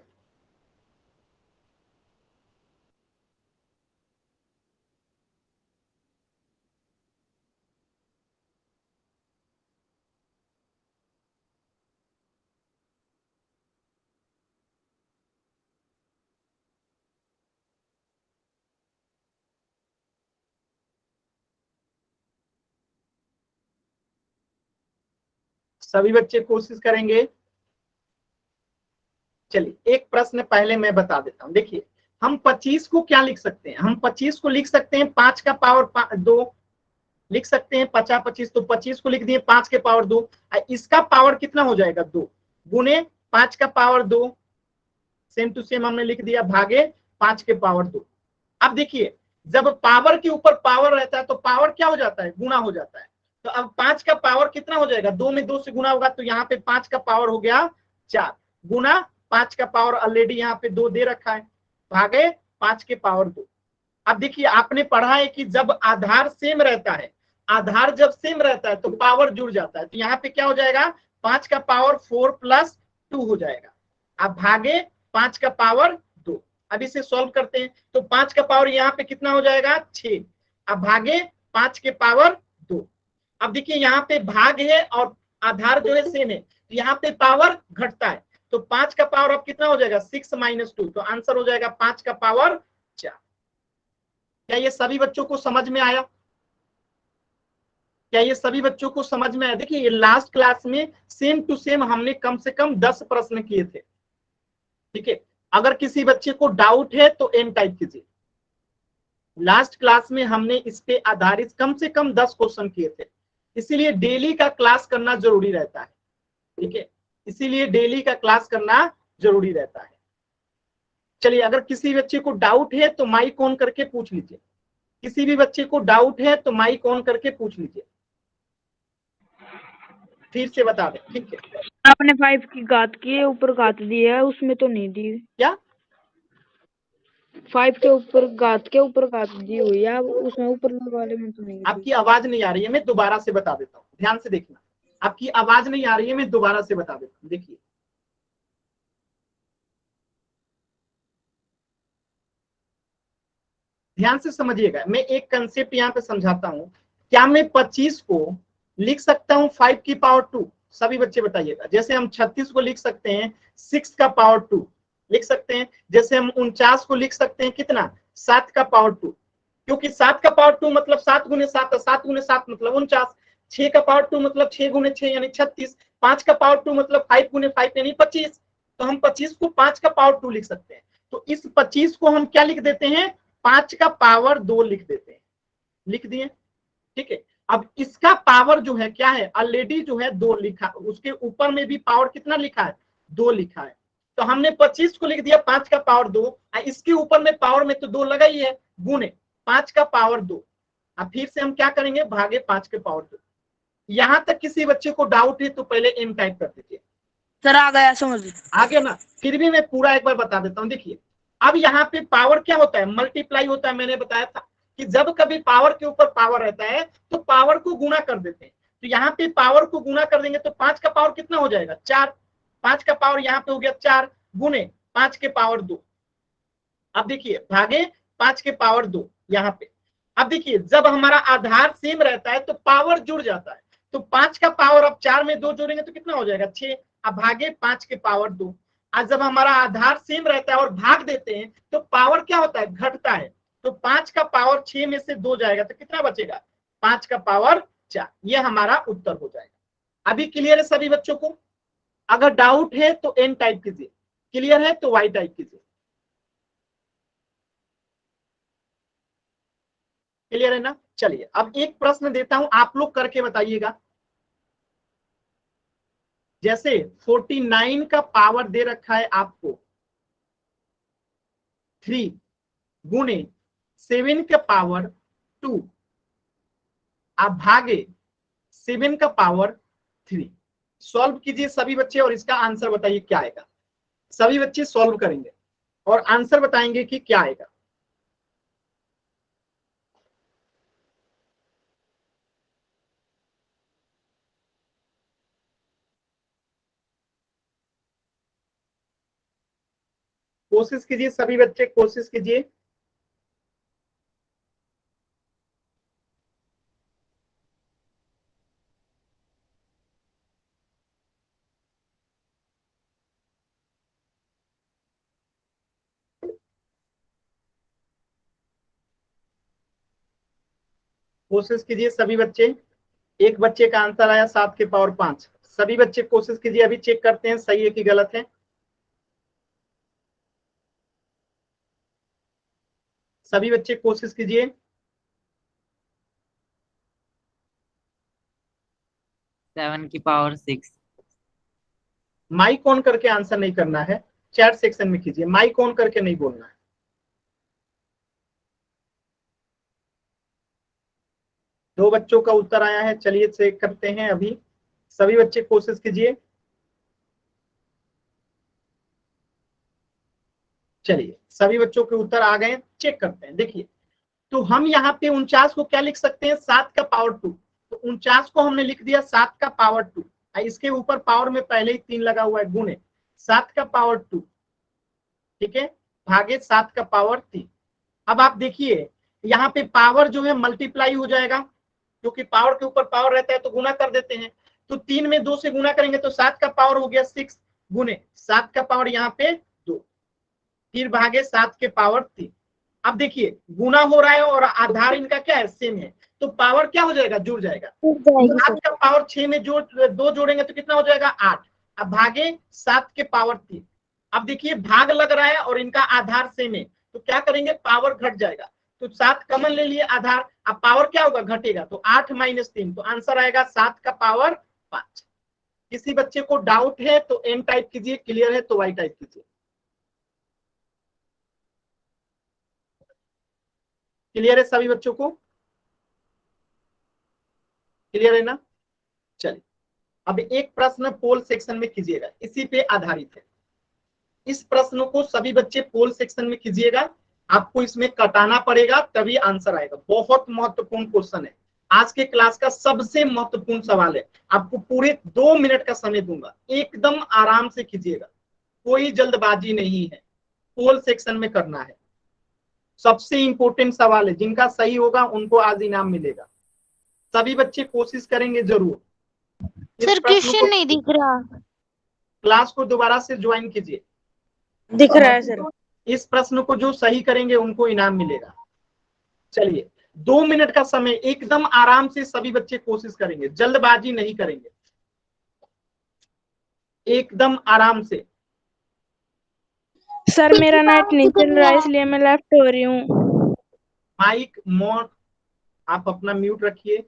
सभी बच्चे कोशिश करेंगे। चलिए एक प्रश्न पहले मैं बता देता हूं। देखिए हम 25 को क्या लिख सकते हैं, हम 25 को लिख सकते हैं 5 का पावर 2 लिख सकते हैं, 50 25, तो 25 को लिख दिए 5 के पावर 2, इसका पावर कितना हो जाएगा 2 गुने 5 का पावर 2, सेम टू सेम हमने लिख दिया, भागे 5 के पावर 2। अब देखिए जब पावर के ऊपर पावर रहता है तो पावर क्या हो जाता है, गुना हो जाता है। तो अब 5 का पावर कितना हो जाएगा, 2 में 2 से गुना होगा, तो यहाँ पे 5 का पावर हो गया 4 गुना 5 का पावर ऑलरेडी यहाँ पे 2 दे रखा है, भागे 5 के पावर 2। अब देखिए आपने पढ़ा है कि जब आधार सेम रहता है, आधार जब सेम रहता है तो पावर जुड़ जाता है, तो यहाँ पे क्या हो जाएगा, 5 का पावर 4 प्लस 2 हो जाएगा। अब भागे 5 का पावर 2। अब इसे सॉल्व करते हैं तो 5 का पावर यहाँ पे कितना हो जाएगा 6। अब भागे 5 के पावर 2। अब देखिए यहाँ पे भाग है और आधार जो है सेम है, तो यहाँ पे पावर घटता है, तो 5 का पावर अब कितना हो जाएगा 6 माइनस 2, तो आंसर हो जाएगा 5 का पावर 4। क्या ये सभी बच्चों को समझ में आया, क्या ये सभी बच्चों को समझ में आया। देखिए ये लास्ट क्लास में सेम टू सेम हमने कम से कम 10 प्रश्न किए थे, ठीक है। अगर किसी बच्चे को डाउट है तो एन टाइप कीजिए। लास्ट क्लास में हमने इस पे आधारित कम से कम 10 क्वेश्चन किए थे, इसीलिए डेली का क्लास करना जरूरी रहता है, ठीक है, इसीलिए डेली का क्लास करना जरूरी रहता है। चलिए अगर किसी बच्चे को डाउट है तो माइक ऑन करके पूछ लीजिए, किसी भी बच्चे को डाउट है तो माइक ऑन करके पूछ लीजिए, फिर से बता दें, ठीक है। आपने 5 की घात की ऊपर घात दी है, उसमें तो नहीं दी क्या 5 के ऊपर घात के ऊपर घात दी हुई है, उसमें ऊपर वाले में तो नहीं दी। आपकी आवाज नहीं आ रही है, मैं दोबारा से बता देता हूँ, ध्यान से देखना, आपकी आवाज नहीं आ रही है, मैं दोबारा से बता देता हूँ। देखिए ध्यान से समझिएगा, मैं एक कंसेप्ट यहाँ पे समझाता हूँ। क्या मैं 25 को लिख सकता हूँ 5 की पावर 2, सभी बच्चे बताइएगा। जैसे हम 36 को लिख सकते हैं 6 का पावर 2 लिख सकते हैं, जैसे हम 49 को लिख सकते हैं कितना 7 का पावर 2, क्योंकि 7 का पावर 2 मतलब 7 गुने 7, 7 गुने 7 मतलब 49, 6 का पावर 2 मतलब 6 गुने 6 यानी 36, 5 का पावर 2 मतलब 5 गुने 5 यानी 25, तो हम 25 को 5 का पावर 2 लिख सकते हैं। तो इस 25 को हम क्या लिख देते हैं 5 का पावर 2 लिख देते हैं, लिख दिए, ठीक है। अब इसका पावर जो है क्या है, ऑलरेडी जो है 2 लिखा, उसके ऊपर में भी पावर कितना लिखा है 2 लिखा है, तो हमने 25 को लिख दिया 5 का पावर 2, इसके ऊपर में पावर में तो 2 लगा ही है, गुने 5 का पावर 2। अब फिर से हम क्या करेंगे भागे 5 के पावर 2। यहां तक किसी बच्चे को डाउट है तो पहले एम टाइप कर दीजिए। सर आ गया समझ, आगे ना, फिर भी मैं पूरा एक बार बता देता हूँ। देखिए अब यहाँ पे पावर क्या होता है, मल्टीप्लाई होता है, मैंने बताया था कि जब कभी पावर के ऊपर पावर रहता है तो पावर को गुना कर देते हैं, तो यहाँ पे पावर को गुना कर देंगे तो 5 का पावर कितना हो जाएगा 4, 5 का पावर यहाँ पे हो गया 4 गुने 5 के पावर 2। अब देखिए भागे 5 के पावर 2 यहाँ पे। अब देखिए जब हमारा आधार सेम रहता है तो पावर जुड़ जाता है, तो 5 का पावर अब 4 में 2 जोड़ेंगे तो कितना हो जाएगा 6, अब भागे 5 के पावर 2। आज जब हमारा आधार सेम रहता है और भाग देते हैं तो पावर क्या होता है घटता है, तो 5 का पावर 6 में से 2 जाएगा तो कितना बचेगा 5 का पावर 4, ये हमारा उत्तर हो जाएगा। अभी क्लियर है सभी बच्चों को, अगर डाउट है तो एन टाइप कीजिए, क्लियर है तो वाई टाइप कीजिए, क्लियर है ना। चलिए अब एक प्रश्न देता हूं, आप लोग करके बताइएगा। जैसे 49 का पावर दे रखा है आपको 3 गुने 7 का पावर 2, आप भागे 7 का पावर 3। सॉल्व कीजिए सभी बच्चे और इसका आंसर बताइए क्या आएगा। सभी बच्चे सॉल्व करेंगे और आंसर बताएंगे कि क्या आएगा। कोशिश कीजिए सभी बच्चे, कोशिश कीजिए। कोशिश कीजिए सभी बच्चे। एक बच्चे का आंसर आया 7 के पावर 5। सभी बच्चे कोशिश कीजिए, अभी चेक करते हैं सही है कि गलत है। सभी बच्चे कोशिश कीजिए। 7 की पावर 6। माइक ऑन करके आंसर नहीं करना है, चैट सेक्शन में कीजिए, माइक ऑन करके नहीं बोलना है। 2 बच्चों का उत्तर आया है, चलिए चेक करते हैं अभी। सभी बच्चे कोशिश कीजिए। चलिए सभी बच्चों के उत्तर आ गए, चेक करते हैं। देखिए तो हम यहाँ पे 49 को क्या लिख सकते हैं, 7 का पावर 2। तो 49 को हमने लिख दिया 7 का पावर 2, इसके ऊपर पावर में पहले ही 3 लगा हुआ है, गुणे 7 का पावर 2, ठीक है, भागे 7 का पावर 3। अब आप देखिए यहाँ पे पावर जो है मल्टीप्लाई हो जाएगा, क्योंकि पावर के ऊपर पावर रहता है तो गुना कर देते हैं। तो 3 में 2 से गुना करेंगे तो 7 का पावर हो गया 6, गुने 7 का पावर यहाँ पे 2, फिर भागे 7 के पावर 3। अब देखिए गुना हो रहा है और आधार इनका क्या है, सेम है, तो पावर क्या हो जाएगा, जुड़ जाएगा। जुड़ जाएगी सर। 7 का पावर 6 में जोड़ 2 जोड़ेंगे तो कितना हो जाएगा, 8। अब भागे 7 के पावर 3। अब देखिए भाग लग रहा है और इनका आधार सेम है, तो क्या करेंगे, पावर घट जाएगा। तो 7 कमन ले लिए आधार, अब पावर क्या होगा, घटेगा, तो 8 माइनस 3, तो आंसर आएगा 7 का पावर 5। किसी बच्चे को डाउट है तो एन टाइप कीजिए, क्लियर है तो वाई टाइप कीजिए। क्लियर है सभी बच्चों को, क्लियर है ना। चलिए अब एक प्रश्न पोल सेक्शन में कीजिएगा, इसी पे आधारित है। इस प्रश्न को सभी बच्चे पोल सेक्शन में कीजिएगा, आपको इसमें कटाना पड़ेगा तभी आंसर आएगा। बहुत महत्वपूर्ण क्वेश्चन है, आज के क्लास का सबसे महत्वपूर्ण सवाल है। आपको पूरे 2 मिनट का समय दूंगा, एकदम आराम से कीजिएगा, कोई जल्दबाजी नहीं है, पोल सेक्शन में करना है। सबसे इंपॉर्टेंट सवाल है, जिनका सही होगा उनको आज इनाम मिलेगा। सभी बच्चे कोशिश करेंगे जरूर। इस सर प्रश्न को, क्वेश्चन नहीं दिख रहा। क्लास को दोबारा से ज्वाइन कीजिए। दिख रहा है सर। इस प्रश्न को जो सही करेंगे उनको इनाम मिलेगा। चलिए 2 मिनट का समय, एकदम आराम से सभी बच्चे कोशिश करेंगे, जल्दबाजी नहीं करेंगे, एकदम आराम से। सर मेरा नेट नहीं चल रहा है इसलिए मैं लेफ्ट हो रही हूँ। माइक मोड आप अपना म्यूट रखिए,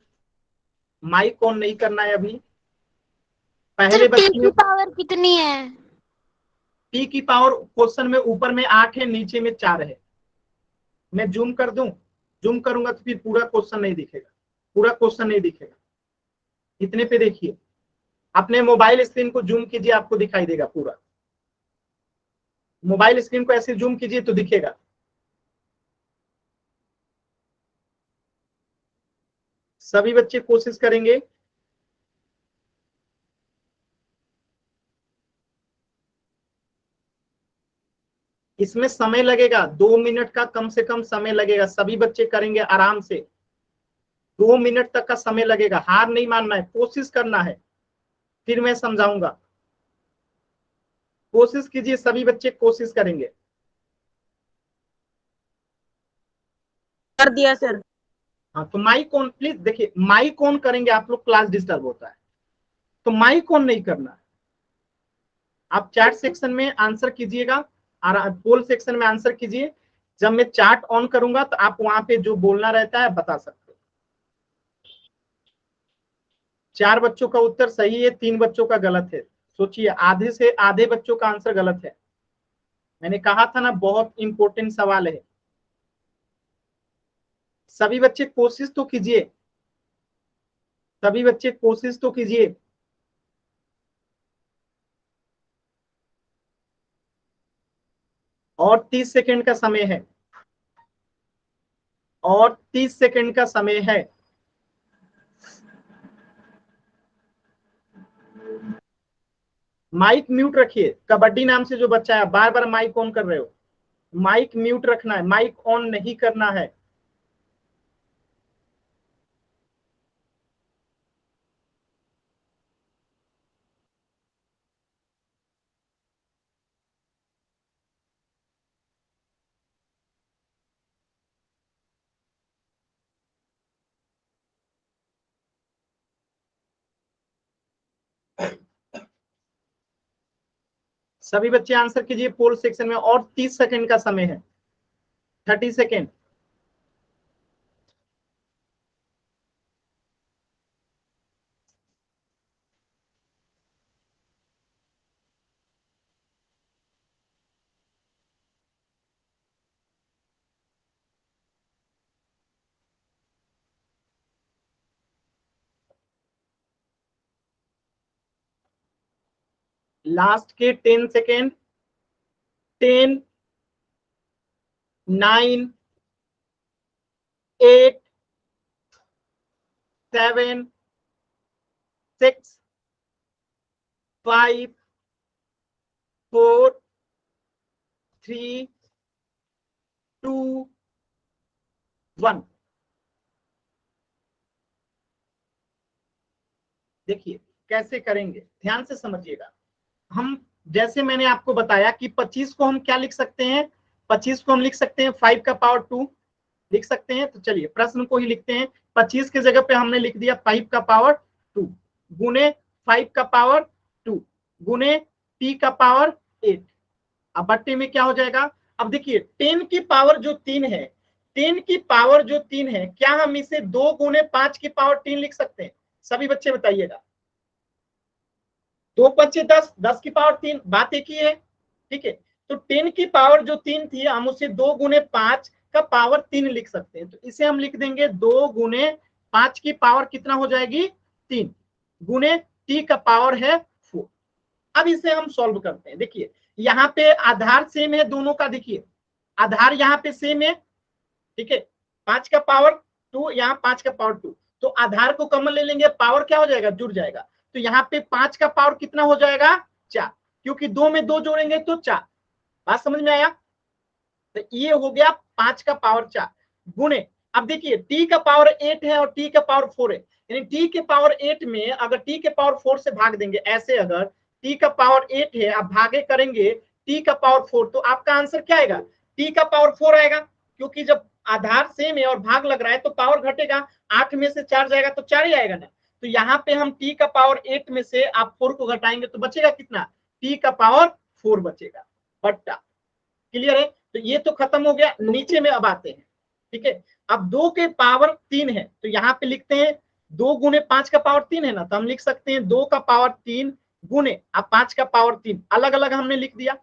माइक ऑन नहीं करना है अभी। पहले सर टी बच्चे, की पावर कितनी है? टी की पावर क्वेश्चन में ऊपर में 8 है, नीचे में 4 है। मैं जूम कर दूं, जूम करूंगा तो फिर पूरा क्वेश्चन नहीं दिखेगा, पूरा क्वेश्चन नहीं दिखेगा। इतने पे देखिए, अपने मोबाइल स्क्रीन को जूम कीजिए, आपको दिखाई देगा पूरा। मोबाइल स्क्रीन को ऐसे जूम कीजिए तो दिखेगा। सभी बच्चे कोशिश करेंगे। इसमें समय लगेगा, 2 मिनट का कम से कम समय लगेगा, सभी बच्चे करेंगे आराम से। 2 मिनट तक का समय लगेगा, हार नहीं मानना है, कोशिश करना है, फिर मैं समझाऊंगा। कोशिश कीजिए, सभी बच्चे कोशिश करेंगे। कर दिया सर। हाँ तो माइक ऑन प्लीज, देखिए माइक ऑन करेंगे आप लोग, क्लास डिस्टर्ब होता है, तो माइक ऑन नहीं करना है। आप चैट सेक्शन में आंसर कीजिएगा, पोल सेक्शन में आंसर कीजिए। जब मैं चार्ट ऑन करूंगा तो आप वहां पे जो बोलना रहता है बता सकते हो। 4 बच्चों का उत्तर सही है, 3 बच्चों का गलत है। सोचिए, आधे से आधे बच्चों का आंसर गलत है। मैंने कहा था ना, बहुत इंपॉर्टेंट सवाल है। सभी बच्चे कोशिश तो कीजिए, सभी बच्चे कोशिश तो कीजिए। और 30 सेकंड का समय है, और 30 सेकंड का समय है। माइक म्यूट रखिए, कबड्डी नाम से जो बच्चा है, बार बार माइक ऑन कर रहे हो, माइक म्यूट रखना है, माइक ऑन नहीं करना है। सभी बच्चे आंसर कीजिए पोल सेक्शन में, और 30 सेकंड का समय है, 30 सेकंड। लास्ट के 10 सेकेंड, 10, 9, 8, 7, 6, 5, 4, 3, 2, 1। देखिए कैसे करेंगे, ध्यान से समझिएगा। हम जैसे मैंने आपको बताया कि 25 को हम क्या लिख सकते हैं, 25 को हम लिख सकते हैं 5 का पावर 2 लिख सकते हैं। तो चलिए प्रश्न को ही लिखते हैं। 25 के जगह पे हमने लिख दिया 5 का पावर 2 गुने 5 का पावर 2 गुने t का पावर 8। अब बट्टे में क्या हो जाएगा, अब देखिए 10 की पावर जो 3 है, 10 की पावर जो 3 है, क्या हम इसे 2 गुने 5 की पावर 3 लिख सकते हैं? सभी बच्चे बताइएगा। 2 5 10, 10 की पावर 3, बात एक ही है। ठीक है, तो 10 की पावर जो 3 थी हम उसे 2 गुने 5 का पावर 3 लिख सकते हैं। तो इसे हम लिख देंगे 2 गुने 5 की पावर कितना हो जाएगी 3 गुने t का पावर है 4। अब इसे हम सॉल्व करते हैं। देखिए यहाँ पे आधार सेम है दोनों का, देखिए आधार यहाँ पे सेम है। ठीक है, 5 का पावर 2, यहाँ 5 का पावर 2, तो आधार को कॉमन ले लेंगे, पावर क्या हो जाएगा, जुड़ जाएगा। तो यहाँ पे 5 का पावर कितना हो जाएगा 4, क्योंकि 2 में 2 जोड़ेंगे तो 4। बात समझ में आया? तो ये हो गया 5 का पावर 4 गुणे, अब देखिए t का पावर 8 है और t का पावर 4 है, यानी t के पावर 8 में अगर t के पावर 4 से भाग देंगे, ऐसे अगर t का पावर 8 है आप भागे करेंगे t का पावर 4, तो आपका आंसर क्या आएगा, t का पावर 4 आएगा, क्योंकि जब आधार सेम है और भाग लग रहा है तो पावर घटेगा, 8 में से 4 जाएगा तो 4 ही आएगा ना। तो यहाँ पे हम t का पावर 8 में से आप 4 को घटाएंगे तो बचेगा कितना, t का पावर 4 बचेगा। बट्टा, क्लियर है? तो ये तो खत्म हो गया। नीचे में अब आते हैं। ठीक है, अब 2 के पावर 3 है तो यहाँ पे लिखते हैं 2 गुने 5 का पावर 3 है ना, तो हम लिख सकते हैं 2 का पावर 3 गुने अब 5 का पावर 3, अलग अलग हमने लिख दिया।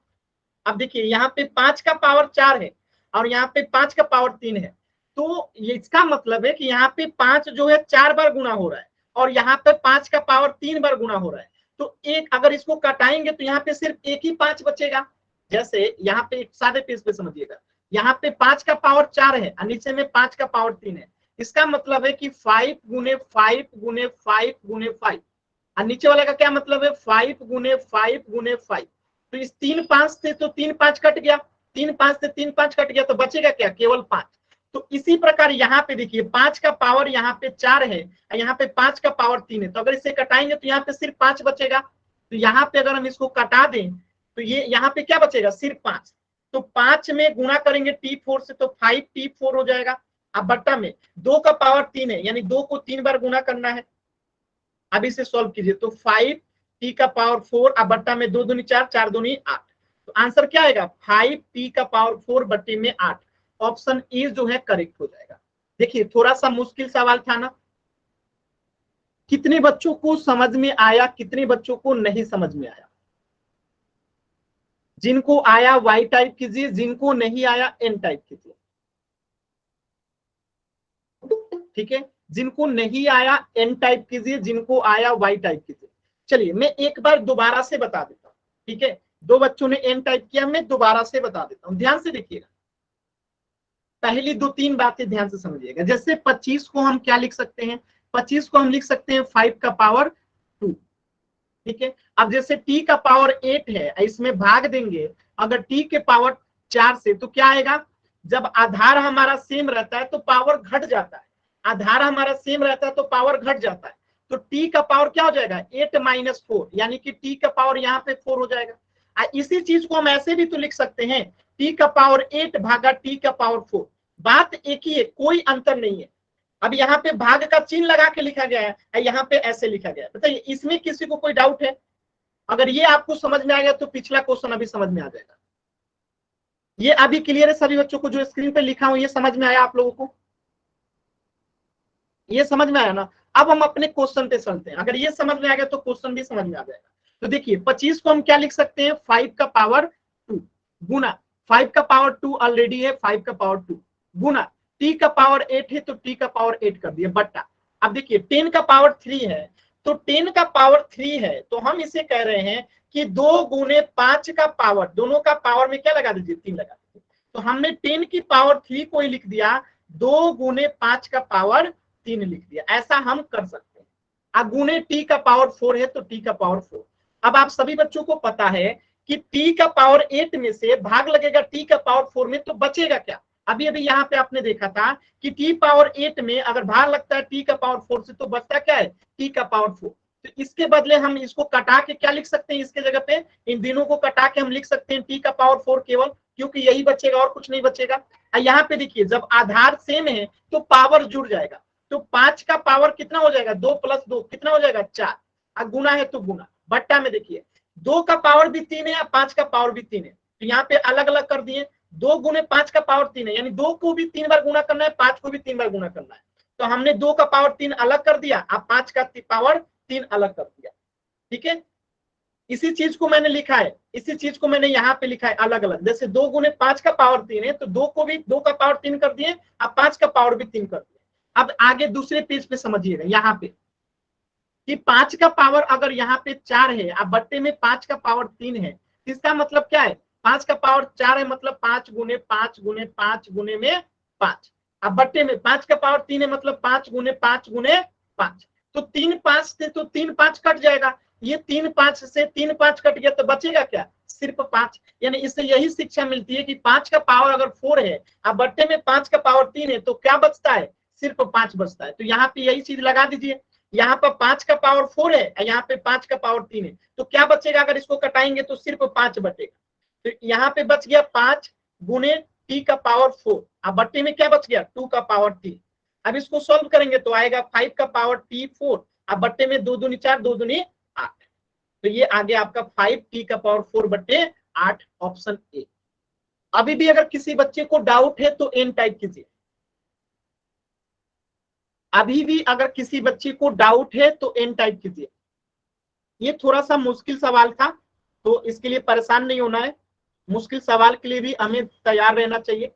अब देखिए यहाँ पे 5 का पावर 4 है और यहाँ पे 5 का पावर 3 है, तो ये इसका मतलब है कि यहाँ पे 5 जो है 4 बार गुना हो रहा है और यहाँ पे 5 का पावर 3 बार गुना हो रहा है। तो एक अगर इसको कटाएंगे तो यहाँ पे सिर्फ एक ही 5 बचेगा। जैसे यहाँ पे सादे पेज पे समझिएगा, यहाँ पे 5 का पावर 4 है और नीचे में 5 का पावर 3 है, इसका मतलब है कि 5 गुने 5 गुने 5 गुने 5, और नीचे वाले का क्या मतलब है 5 गुने 5 गुने 5। तो इस 3 5 से तो 3 5 कट गया, 3 5 से 3 5 कट गया, तो बचेगा क्या, केवल 5। तो इसी प्रकार यहाँ पे देखिए 5 का पावर यहाँ पे 4 है और यहाँ पे 5 का पावर 3 है, तो अगर इसे कटाएंगे तो यहाँ पे सिर्फ 5 बचेगा। तो यहाँ पे अगर हम इसको कटा दें तो ये यहाँ पे क्या बचेगा, सिर्फ 5। तो 5 में गुना करेंगे t4 से तो 5t4 हो जाएगा। अब बट्टा में 2 का पावर 3 है, यानी 2 को 3 बार गुना करना है। अब इसे सॉल्व कीजिए तो 5t का पावर 4, अब बट्टा में 2 दूनी 4, 4 दूनी 8, तो आंसर क्या आएगा 5t का पावर 4 बट्टे में 8। ऑप्शन ए जो है करेक्ट हो जाएगा। देखिए थोड़ा सा मुश्किल सवाल था ना, कितने बच्चों को समझ में आया, कितने बच्चों को नहीं समझ में आया? जिनको आया वाई टाइप कीजिए, जिनको नहीं आया एन टाइप कीजिए। ठीक है, जिनको नहीं आया एन टाइप कीजिए, जिनको आया वाई टाइप कीजिए। चलिए मैं एक बार दोबारा से बता देता हूं। ठीक है, 2 बच्चों ने एन टाइप किया, मैं दोबारा से बता देता हूं, ध्यान से देखिएगा। पहली 2-3 बातें ध्यान से समझिएगा। जैसे 25 को हम क्या लिख सकते हैं, 25 को हम लिख सकते हैं 5 का पावर 2। ठीक है, अब जैसे t का पावर 8 है, इसमें भाग देंगे अगर t के पावर 4 से तो क्या आएगा, जब आधार हमारा सेम रहता है तो पावर घट जाता है, आधार हमारा सेम रहता है तो पावर घट जाता है। तो t का पावर क्या हो जाएगा 8 - 4, यानी कि t का पावर यहाँ पे 4 हो जाएगा। इसी चीज को हम ऐसे भी तो लिख सकते हैं t का पावर 8 भागा t का पावर 4, बात एक ही है, कोई अंतर नहीं है। अब यहाँ पे भाग का चिन्ह लगा के लिखा गया है, यहाँ पे ऐसे लिखा गया है। बताइए इसमें किसी को कोई डाउट है? अगर ये आपको समझ में आ गया तो पिछला क्वेश्चन अभी समझ में आ जाएगा। ये अभी क्लियर है सभी बच्चों को? जो स्क्रीन पे लिखा हूं ये समझ में आया आप लोगों को? ये समझ में आया ना? अब हम अपने क्वेश्चन पे चलते हैं। अगर ये समझ में आ गया तो क्वेश्चन भी समझ में आ जाएगा। तो देखिए 25 को हम क्या लिख सकते हैं 5 का पावर 2 गुना 5 का पावर 2 ऑलरेडी है 5 का पावर 2 गुना t का पावर 8 है तो t का पावर 8 कर दिया बट्टा। अब देखिए 10 का पावर 3 है तो 10 का पावर 3 है तो हम इसे कह रहे हैं कि 2 गुने 5 का पावर, दोनों का पावर में क्या लगा दीजिए 3 लगा दीजिए, तो हमने 10 की पावर 3 को ही लिख दिया, 2 गुने 5 का पावर 3 लिख दिया। ऐसा हम कर सकते हैं। अब गुने t का पावर 4 है तो t का पावर 4। अब आप सभी बच्चों को पता है कि t का पावर 8 में से भाग लगेगा t का पावर 4 में, तो बचेगा क्या? अभी अभी यहाँ पे आपने देखा था कि t पावर 8 में अगर भाग लगता है t का पावर 4 से, तो बचता क्या है t का पावर 4। तो इसके बदले हम इसको कटा के क्या लिख सकते हैं, इसके जगह पे इन दिनों को कटा के हम लिख सकते हैं t का पावर 4 केवल, क्योंकि यही बचेगा और कुछ नहीं बचेगा। यहाँ पे देखिए जब आधार सेम है तो पावर जुड़ जाएगा, तो 5 का पावर कितना हो जाएगा 2 + 2 कितना हो जाएगा 4, और गुना है तो गुना, बट्टा में देखिए 2 का पावर भी 3 है, 5 का पावर भी 3 है, तो यहाँ पे अलग अलग कर दिए, 2 गुने 5 का पावर 3 है, यानी 2 को भी 3 बार गुना करना है, 5 को भी 3 बार गुना करना है, तो हमने 2 का पावर 3 अलग कर दिया, अब 5 का पावर 3 अलग कर दिया। ठीक है, इसी चीज को मैंने लिखा है, इसी चीज को मैंने यहाँ पे लिखा है अलग अलग, जैसे 2 गुने 5 का पावर 3 है तो 2 को भी 2 का पावर 3 कर दिए, अब 5 का पावर भी 3 कर दिए। अब आगे दूसरे पेज पे समझिएगा यहाँ पे कि 5 का पावर अगर यहाँ पे 4 है, अब बट्टे में 5 का पावर 3 है, इसका मतलब क्या है 5 का पावर 4 है, मतलब 5 गुने 5 गुने 5 गुने में 5, अब बट्टे में 5 का पावर 3 है, मतलब 5 गुने 5 गुने 5, तो 3 5 से तो 3 5 कट जाएगा, ये 3 5 से 3 5 कट गया, तो बचेगा क्या सिर्फ 5। यानी इससे यही शिक्षा मिलती है कि 5 का पावर अगर 4 है, अब बट्टे में 5 का पावर 3 है, तो क्या बचता है सिर्फ 5 बचता है। तो यहाँ पे यही चीज लगा दीजिए, यहाँ पर 5 का पावर 4 है, यहाँ पे 5 का पावर 3 है, तो क्या बचेगा अगर इसको कटाएंगे तो सिर्फ 5 बचेगा, तो यहाँ पे बच गया 5 गुने t का पावर 4, अब बट्टे में क्या बच गया 2 का पावर t। अब इसको सॉल्व करेंगे तो आएगा 5 का पावर t 4, अब बट्टे में 2 दूनी 4 2 दूनी 8, तो ये आ गया आपका 5t का पावर 4 बट्टे 8, ऑप्शन ए। अभी भी अगर किसी बच्चे को डाउट है तो एन टाइप कीजिए, अभी भी अगर किसी बच्चे को डाउट है तो एन टाइप कीजिए। ये थोड़ा सा मुश्किल सवाल था, तो इसके लिए परेशान नहीं होना है, मुश्किल सवाल के लिए भी हमें तैयार रहना चाहिए।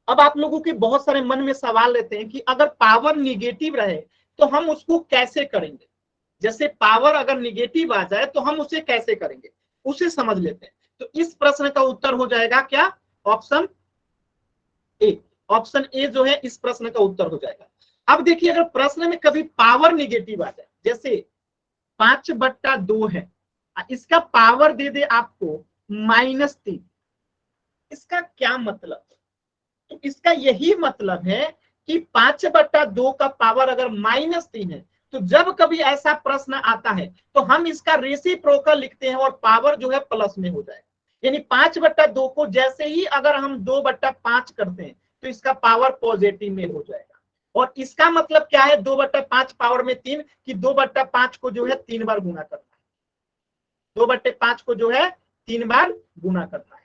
अब आप लोगों के बहुत सारे मन में सवाल रहते हैं कि अगर पावर निगेटिव रहे तो हम उसको कैसे करेंगे, जैसे पावर अगर निगेटिव आ जाए तो हम उसे कैसे करेंगे, उसे समझ लेते हैं। तो इस प्रश्न का उत्तर हो जाएगा क्या ऑप्शन ए, ऑप्शन ए जो है इस प्रश्न का उत्तर हो जाएगा। अब देखिए अगर प्रश्न में कभी पावर निगेटिव आ जाए, जैसे 5/2 है, इसका पावर दे दे आपको -3, इसका क्या मतलब, तो इसका यही मतलब है कि 5/2 का पावर अगर -3 है, तो जब कभी ऐसा प्रश्न आता है तो हम इसका रेसिप्रोकल लिखते हैं और पावर जो है प्लस में हो जाएगा। यानी 5/2 को जैसे ही अगर हम 2/5 करते हैं तो इसका पावर पॉजिटिव में हो जाएगा, और इसका मतलब क्या है 2/5 पावर में 3, कि 2/5 को जो है 3 बार गुना करना है, 2/5 को जो है 3 बार गुना करना है।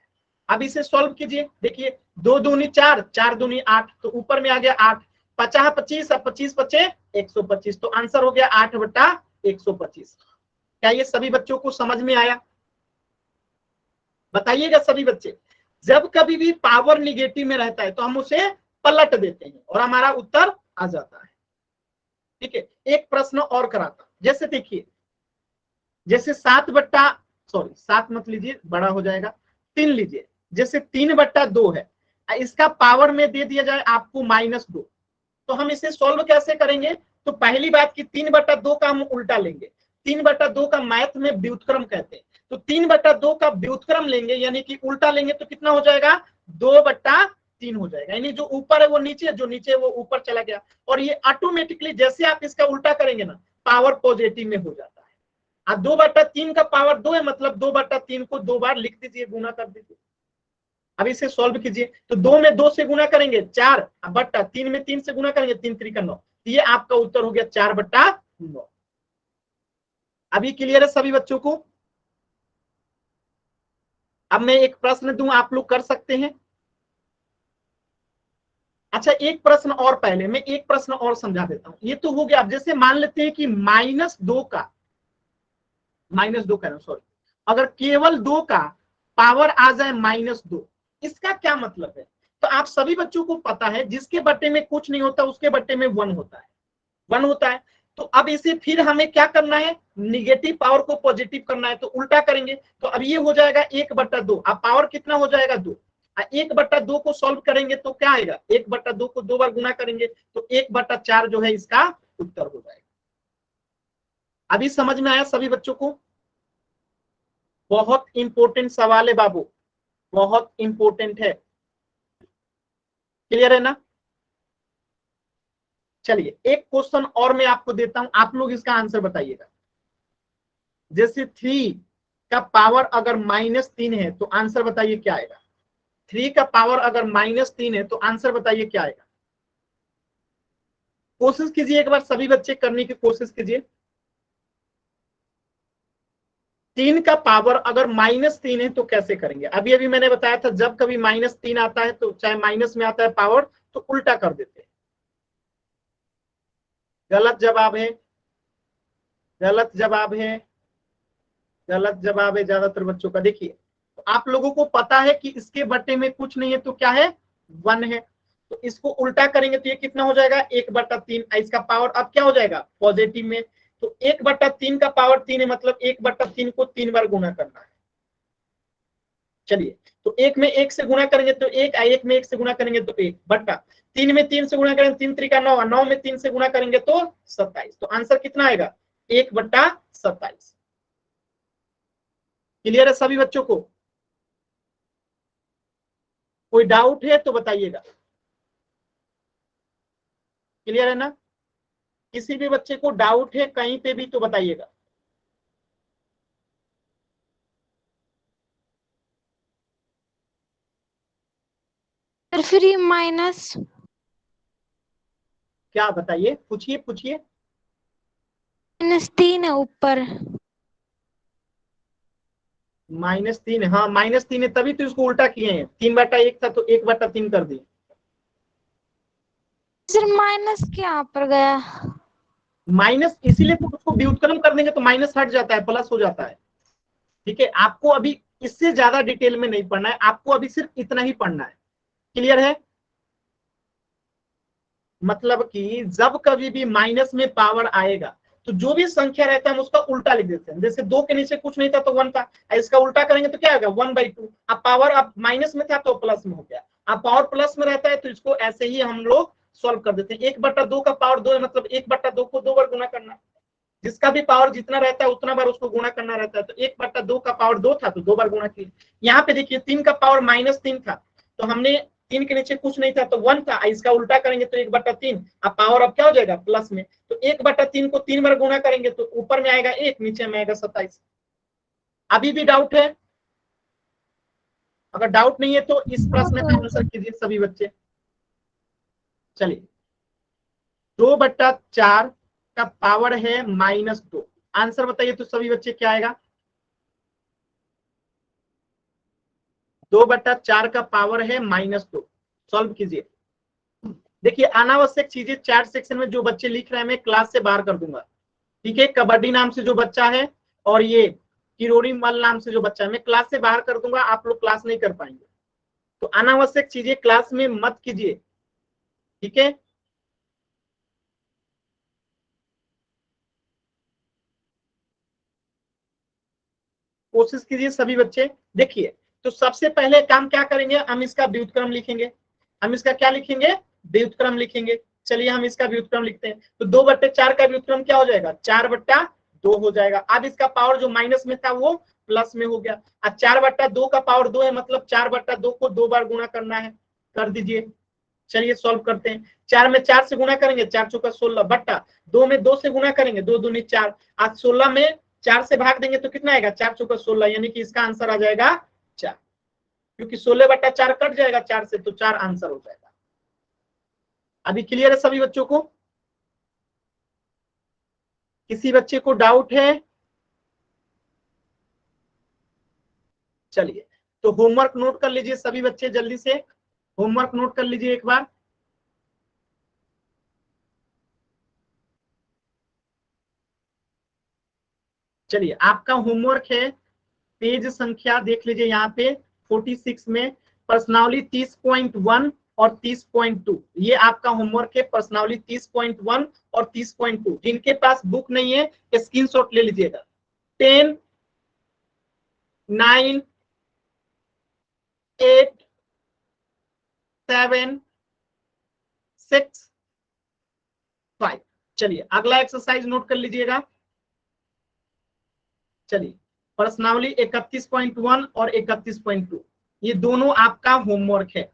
अब इसे सॉल्व कीजिए, देखिए 2 दूनी 4 4 दूनी 8, तो ऊपर में आ गया 8, 50 25, अब 25 बचे 125, तो आंसर हो गया 8/125। क्या ये सभी बच्चों को समझ में आया? बताइएगा सभी बच्चे। जब कभी भी पावर निगेटिव में रहता है तो हम उसे पलट देते हैं और हमारा उत्तर आ जाता है। ठीक है, एक प्रश्न और कराता हूं, जैसे देखिए, जैसे 7 मत लीजिए, बड़ा हो जाएगा, 3 लीजिए, जैसे 3/2 है, इसका पावर में दे दिया जाए आपको -2, तो हम इसे सॉल्व कैसे करेंगे? तो पहली बात कि 3/2 का हम उल्टा लेंगे, 3/2 का मैथ में व्युत्क्रम कहते हैं, तो 3/2 का व्युत्क्रम लेंगे यानी कि उल्टा लेंगे, तो कितना हो जाएगा 2/3 हो जाएगा, यानी जो ऊपर है वो नीचे, जो नीचे वो ऊपर चला गया, और ये ऑटोमेटिकली जैसे आप इसका उल्टा करेंगे ना पावर पॉजिटिव में हो जाता है। 2/3 का पावर 2 है, मतलब 2/3 को 2 बार लिख दीजिए, गुना कर दीजिए। अब इसे सॉल्व कीजिए, तो 2 में 2 से गुना करेंगे 4, बट्टा 3 में 3 से गुना करेंगे 3 3 का 9, ये आपका उत्तर हो गया 4/9। अभी क्लियर है सभी बच्चों को? अब मैं एक प्रश्न दूं, आप लोग कर सकते हैं। अच्छा एक प्रश्न और, पहले मैं एक प्रश्न और समझा देता हूं, ये तो हो गया। अब जैसे मान लेते हैं कि -2 का सॉरी, अगर केवल 2 का पावर आ जाए -2, इसका क्या मतलब है? तो आप सभी बच्चों को पता है जिसके बट्टे में कुछ नहीं होता उसके बट्टे में 1 होता है, 1 होता है। तो अब इसे फिर हमें क्या करना है, निगेटिव पावर को पॉजिटिव करना है, तो उल्टा करेंगे। तो अब ये हो जाएगा 1/2। अब पावर कितना हो जाएगा 2। 1/2 को सॉल्व करेंगे तो क्या आएगा, 1/2 को 2 बार गुना करेंगे तो 1/4 जो है इसका उत्तर हो जाएगा। अभी समझ में आया सभी बच्चों को? बहुत इंपॉर्टेंट सवाल है बाबू, बहुत इंपॉर्टेंट है। क्लियर है ना? चलिए एक क्वेश्चन और मैं आपको देता हूं, आप लोग इसका आंसर बताइएगा। जैसे 3 का पावर अगर -3 है तो आंसर बताइए क्या आएगा। 3 का पावर अगर -3 है तो आंसर बताइए क्या आएगा। कोशिश कीजिए एक बार, सभी बच्चे करने की कोशिश कीजिए। 3 का पावर अगर -3 है तो कैसे करेंगे। अभी अभी मैंने बताया था, जब कभी -3 आता है तो चाहे माइनस में आता है पावर तो उल्टा कर देते हैं। गलत जवाब है, गलत जवाब है, गलत जवाब है ज्यादातर बच्चों का। देखिए तो आप लोगों को पता है कि इसके बट्टे में कुछ नहीं है तो क्या है, 1 है। तो इसको उल्टा करेंगे तो ये कितना हो जाएगा, 1/3। इसका पावर अब क्या हो जाएगा, पॉजिटिव में। तो 1/3 का पावर 3 है, मतलब 1/3 को 3 बार गुना करना है। चलिए तो 1 में 1 से गुना करेंगे तो 1, 1 में 1 से गुना करेंगे तो 1/3 में 3 से गुना करेंगे 3 3 9, 9 में 3 से गुना करेंगे तो 27। तो आंसर कितना आएगा, 1/27। क्लियर है सभी बच्चों को? कोई डाउट है तो बताइएगा। क्लियर है ना? किसी भी बच्चे को डाउट है कहीं पे भी तो बताइएगा। फिर ये माइनस क्या बताइए, पूछिए पूछिए। -3 है ऊपर। -3 है, हाँ -3 है, तभी तो इसको उल्टा किए हैं। 3/1 था तो 1/3 कर दिए। सर माइनस क्या पर गया। माइनस इसीलिए तो उसको व्युत्क्रम कर देंगे तो माइनस हट जाता है, प्लस हो जाता है। ठीक है, आपको अभी इससे ज्यादा डिटेल में नहीं पढ़ना है, आपको अभी सिर्फ इतना ही पढ़ना है। क्लियर है? मतलब कि जब कभी भी माइनस में पावर आएगा तो जो भी संख्या रहता है हम उसका उल्टा लिख देते हैं। जैसे 2 के नीचे कुछ नहीं था तो 1 था, इसका उल्टा करेंगे तो क्या आएगा, 1/2। अब पावर अब माइनस में था तो प्लस में हो गया। अब पावर प्लस में रहता है तो इसको ऐसे ही हम लोग सॉल्व कर देते हैं। 1/2 का पावर 2 है, मतलब 1/2 को 2 बार गुना करना है। जिसका भी पावर जितना रहता है उतना बार उसको गुना करना रहता है। तो 1/2 का पावर 2 था तो 2 बार गुना किया। यहाँ पे देखिए 3 का पावर -3 था तो हमने 3 के नीचे कुछ नहीं था तो 1 था, इसका उल्टा करेंगे तो 1/3। अब पावर अब क्या हो जाएगा, प्लस में। तो 1/3 को 3 बार गुना करेंगे तो ऊपर में आएगा 1, नीचे में आएगा 27। अभी भी डाउट है? अगर डाउट नहीं है तो इस प्रश्न का आंसर कीजिए सभी बच्चे। चलिए 2/4 का पावर है -2। आंसर बताइए तो सभी बच्चे क्या आएगा। 2/4 का पावर है -2। सॉल्व कीजिए। देखिए अनावश्यक चीजें चैट सेक्शन में जो बच्चे लिख रहे हैं मैं क्लास से बाहर कर दूंगा। ठीक है, कबड्डी नाम से जो बच्चा है और ये किरोड़ी मल नाम से जो बच्चा है मैं क्लास से बाहर कर दूंगा, आप लोग क्लास नहीं कर पाएंगे। तो अनावश्यक चीजें क्लास में मत कीजिए। ठीक है, कोशिश कीजिए सभी बच्चे। देखिए तो सबसे पहले काम क्या करेंगे, हम इसका व्युत्क्रम लिखेंगे। हम इसका क्या लिखेंगे, व्युत्क्रम लिखेंगे। चलिए हम इसका व्युत्क्रम लिखते हैं। तो 2/4 का व्युत्क्रम क्या हो जाएगा, 4/2 हो जाएगा। अब इसका पावर जो माइनस में था वो प्लस में हो गया। अब 4/2 का पावर 2 है, मतलब 4/2 को 2 बार गुना करना है। कर दीजिए। चलिए सॉल्व करते हैं। 4 में 4 से गुना करेंगे 4 चौका 16 बट्टा 2 में 2 से गुना करेंगे 2 दूनी 4। आज 16 में 4 से भाग देंगे तो कितना आएगा, 4 चौका 16, यानी कि इसका आंसर आ जाएगा 4। क्योंकि 16/4 कट जाएगा 4 से तो 4 आंसर हो जाएगा। अभी क्लियर है सभी बच्चों को? किसी बच्चे को डाउट है? चलिए तो होमवर्क नोट कर लीजिए सभी बच्चे, जल्दी से होमवर्क नोट कर लीजिए एक बार। चलिए आपका होमवर्क है, पेज संख्या देख लीजिए यहाँ पे 46 में प्रश्नावली 30.1 और 30.2 ये आपका होमवर्क है। प्रश्नावली 30.1 और 30.2 जिनके पास बुक नहीं है स्क्रीनशॉट ले लीजिएगा। 10, 9, 8, 7, 6, 5। चलिए अगला एक्सरसाइज नोट कर लीजिएगा। चलिए प्रश्नावली 31.1 और 31.2 ये दोनों आपका होमवर्क है।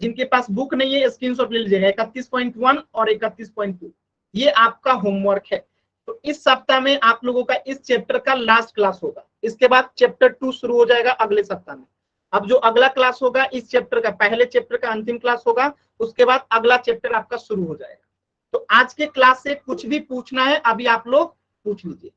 जिनके पास बुक नहीं है स्क्रीनशॉट ले लीजिएगा। 31.1 और 31.2 ये आपका होमवर्क है। तो इस सप्ताह में आप लोगों का इस चैप्टर का लास्ट क्लास होगा। इसके बाद चैप्टर 2 शुरू हो जाएगा अगले सप्ताह में। अब जो अगला क्लास होगा इस चैप्टर का, पहले चैप्टर का अंतिम क्लास होगा, उसके बाद अगला चैप्टर आपका शुरू हो जाएगा। तो आज के क्लास से कुछ भी पूछना है अभी आप लोग पूछ लीजिए।